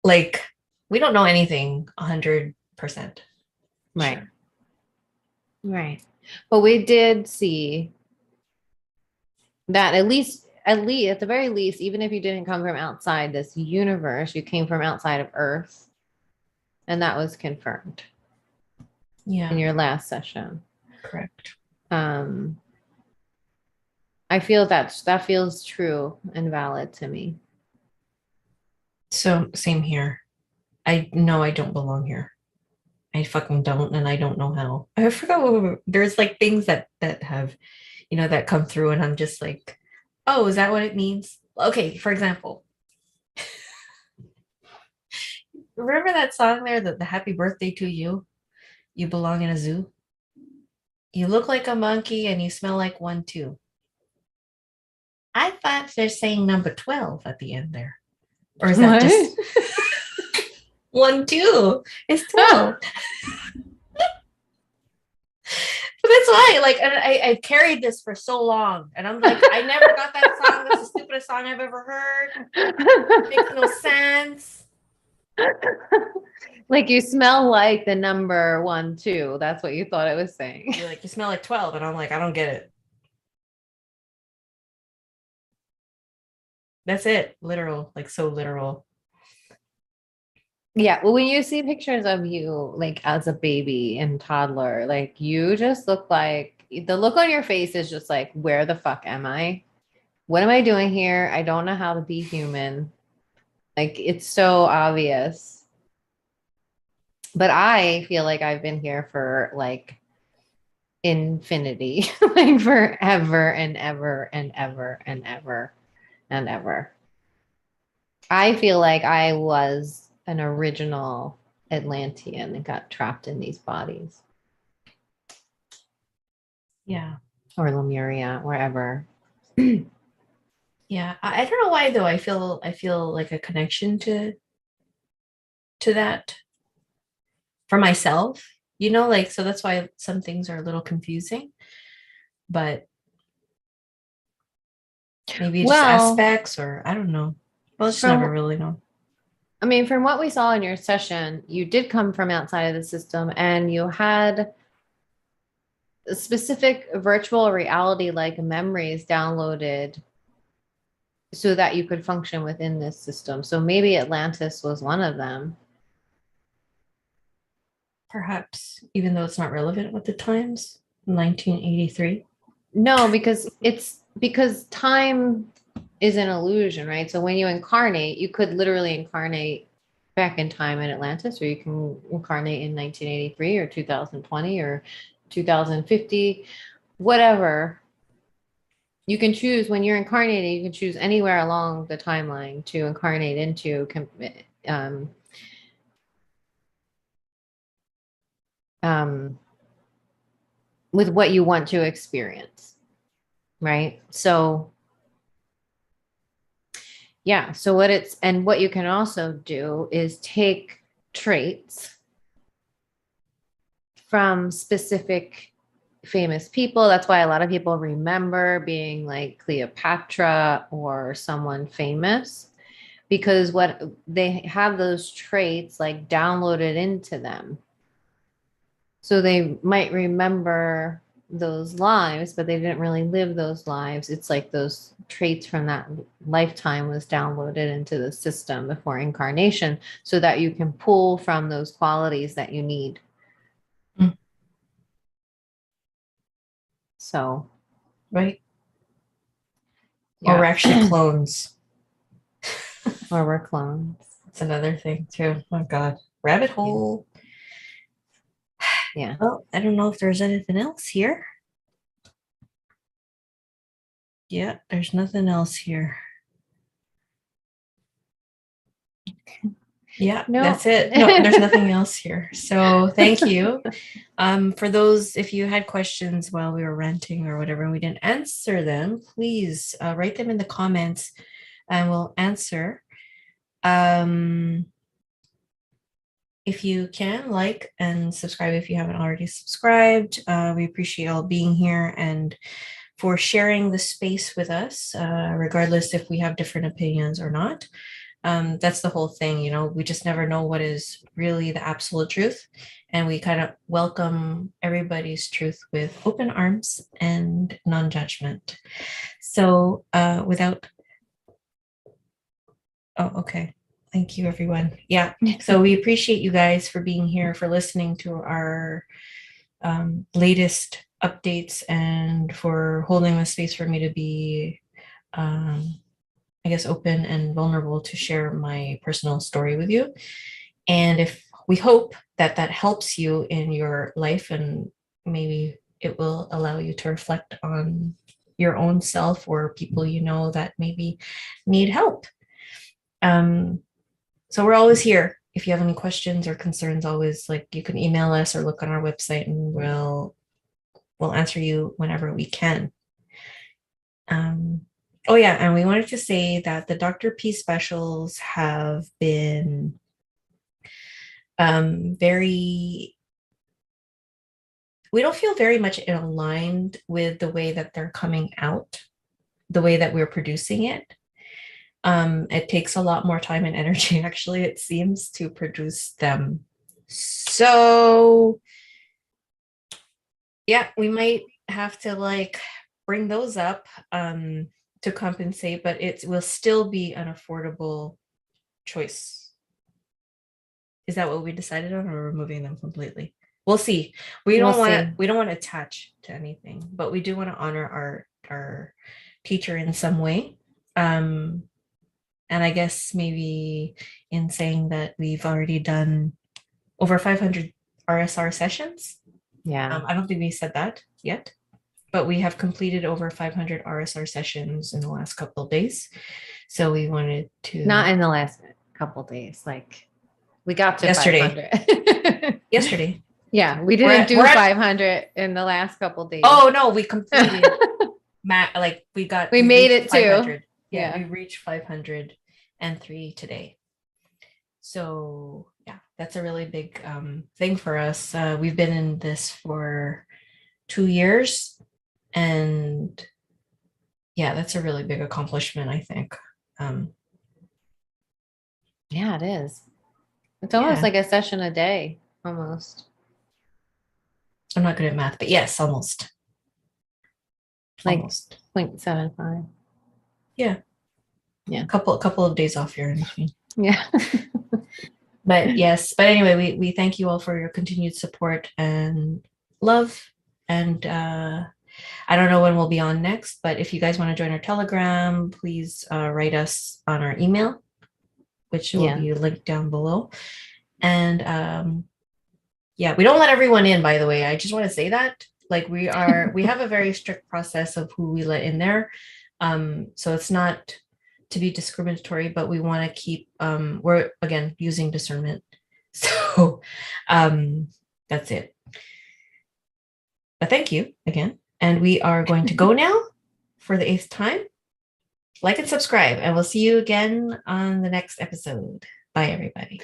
[SPEAKER 1] Like, we don't know anything 100%.
[SPEAKER 2] Right. Sure. Right. But we did see that at the very least, even if you didn't come from outside this universe, you came from outside of Earth. And that was confirmed.
[SPEAKER 1] Yeah.
[SPEAKER 2] In your last session.
[SPEAKER 1] Correct.
[SPEAKER 2] I feel that feels true and valid to me.
[SPEAKER 1] So same here. I know I don't belong here. I fucking don't, and I don't know how. I forgot there's like things that have, that come through, and I'm just like, oh, is that what it means? Okay, for example, remember that song there, the Happy Birthday to You? You belong in a zoo. You look like a monkey and you smell like one too. I thought they're saying number 12 at the end there. Or is that just 1, 2? It's 12. But that's why, like, and I carried this for so long, and I'm like, I never got that song. That's the stupidest song I've ever heard. It makes no sense.
[SPEAKER 2] Like, you smell like the number 1, 2. That's what you thought it was saying.
[SPEAKER 1] You're like, you smell like 12, and I'm like, I don't get it. That's it. Literal, like so literal.
[SPEAKER 2] Yeah. Well, when you see pictures of you, like as a baby and toddler, like you just look like the look on your face is just like, where the fuck am I? What am I doing here? I don't know how to be human. Like, it's so obvious. But I feel like I've been here for like infinity, like forever and ever and ever and ever and ever. I feel like I was an original Atlantean and got trapped in these bodies.
[SPEAKER 1] Yeah.
[SPEAKER 2] Or Lemuria, wherever.
[SPEAKER 1] Yeah. I don't know why though. I feel like a connection to that for myself, like, so that's why some things are a little confusing, but maybe just aspects, or I don't know. Well, it's never really known.
[SPEAKER 2] I mean, from what we saw in your session, you did come from outside of the system and you had specific virtual reality like memories downloaded so that you could function within this system. So maybe Atlantis was one of them.
[SPEAKER 1] Perhaps, even though it's not relevant with the times, 1983.
[SPEAKER 2] No, because time is an illusion, right? So when you incarnate, you could literally incarnate back in time in Atlantis, or you can incarnate in 1983 or 2020 or 2050, whatever. You can choose when you're incarnating, you can choose anywhere along the timeline to incarnate into with what you want to experience, right? So yeah, so what you can also do is take traits from specific famous people. That's why a lot of people remember being like Cleopatra or someone famous, because what they have those traits like downloaded into them. So they might remember those lives, but they didn't really live those lives. It's like those traits from that lifetime was downloaded into the system before incarnation so that you can pull from those qualities that you need.
[SPEAKER 1] Mm.
[SPEAKER 2] So,
[SPEAKER 1] right.
[SPEAKER 2] Yeah.
[SPEAKER 1] Or we're actually clones.
[SPEAKER 2] Or we're clones.
[SPEAKER 1] That's another thing too. Oh God. Rabbit hole.
[SPEAKER 2] Yeah.
[SPEAKER 1] Well, I don't know if there's anything else here. Yeah, there's nothing else here. Yeah,
[SPEAKER 2] No.
[SPEAKER 1] That's it. No, there's nothing else here. So thank you. For those, if you had questions while we were ranting or whatever, and we didn't answer them, please write them in the comments and we'll answer. If you can, like and subscribe if you haven't already subscribed. We appreciate all being here and for sharing the space with us, regardless if we have different opinions or not. That's the whole thing, you know, we just never know what is really the absolute truth. And we kind of welcome everybody's truth with open arms and non-judgment. So without, oh, okay. Thank you, everyone. Yeah. So we appreciate you guys for being here, for listening to our latest updates and for holding the space for me to be, I guess, open and vulnerable to share my personal story with you. And if we hope that that helps you in your life and maybe it will allow you to reflect on your own self or people you know that maybe need help. So we're always here. If you have any questions or concerns, always like you can email us or look on our website and we'll answer you whenever we can. Oh yeah, and we wanted to say that the Dr. P specials have been very, we don't feel very much aligned with the way that they're coming out, the way that we're producing it. It takes a lot more time and energy, actually, it seems, to produce them. So yeah, we might have to like bring those up to compensate, but it will still be an affordable choice. Is that what we decided on, or removing them completely? We'll see. We don't want to attach to anything, but we do want to honor our teacher in some way. And I guess maybe in saying that we've already done over 500 RSR sessions.
[SPEAKER 2] Yeah.
[SPEAKER 1] I don't think we said that yet, but we have completed over 500 RSR sessions in the last couple of days. So we wanted to.
[SPEAKER 2] Not in the last couple of days. Like we got to
[SPEAKER 1] yesterday.
[SPEAKER 2] 500.
[SPEAKER 1] Yesterday.
[SPEAKER 2] Yeah, we didn't do 500 in the last couple of days.
[SPEAKER 1] Oh no, we completed. We
[SPEAKER 2] made it too.
[SPEAKER 1] Yeah, we reached 503 today. So yeah, that's a really big thing for us. We've been in this for 2 years, and yeah, that's a really big accomplishment, I think.
[SPEAKER 2] Yeah, it is. It's almost like a session a day, almost.
[SPEAKER 1] I'm not good at math, but yes, almost.
[SPEAKER 2] Like
[SPEAKER 1] Almost.
[SPEAKER 2] 0.75.
[SPEAKER 1] Yeah.
[SPEAKER 2] Yeah.
[SPEAKER 1] Couple of days off here in between.
[SPEAKER 2] Yeah.
[SPEAKER 1] But yes, but anyway, we thank you all for your continued support and love. And I don't know when we'll be on next, but if you guys want to join our Telegram, please write us on our email, which will be linked down below. And yeah, we don't let everyone in, by the way. I just want to say that. Like we have a very strict process of who we let in there. So it's not to be discriminatory, but we want to keep we're again using discernment. So that's it. But thank you again. And we are going to go now for the 8th time. Like and subscribe, and we'll see you again on the next episode. Bye, everybody.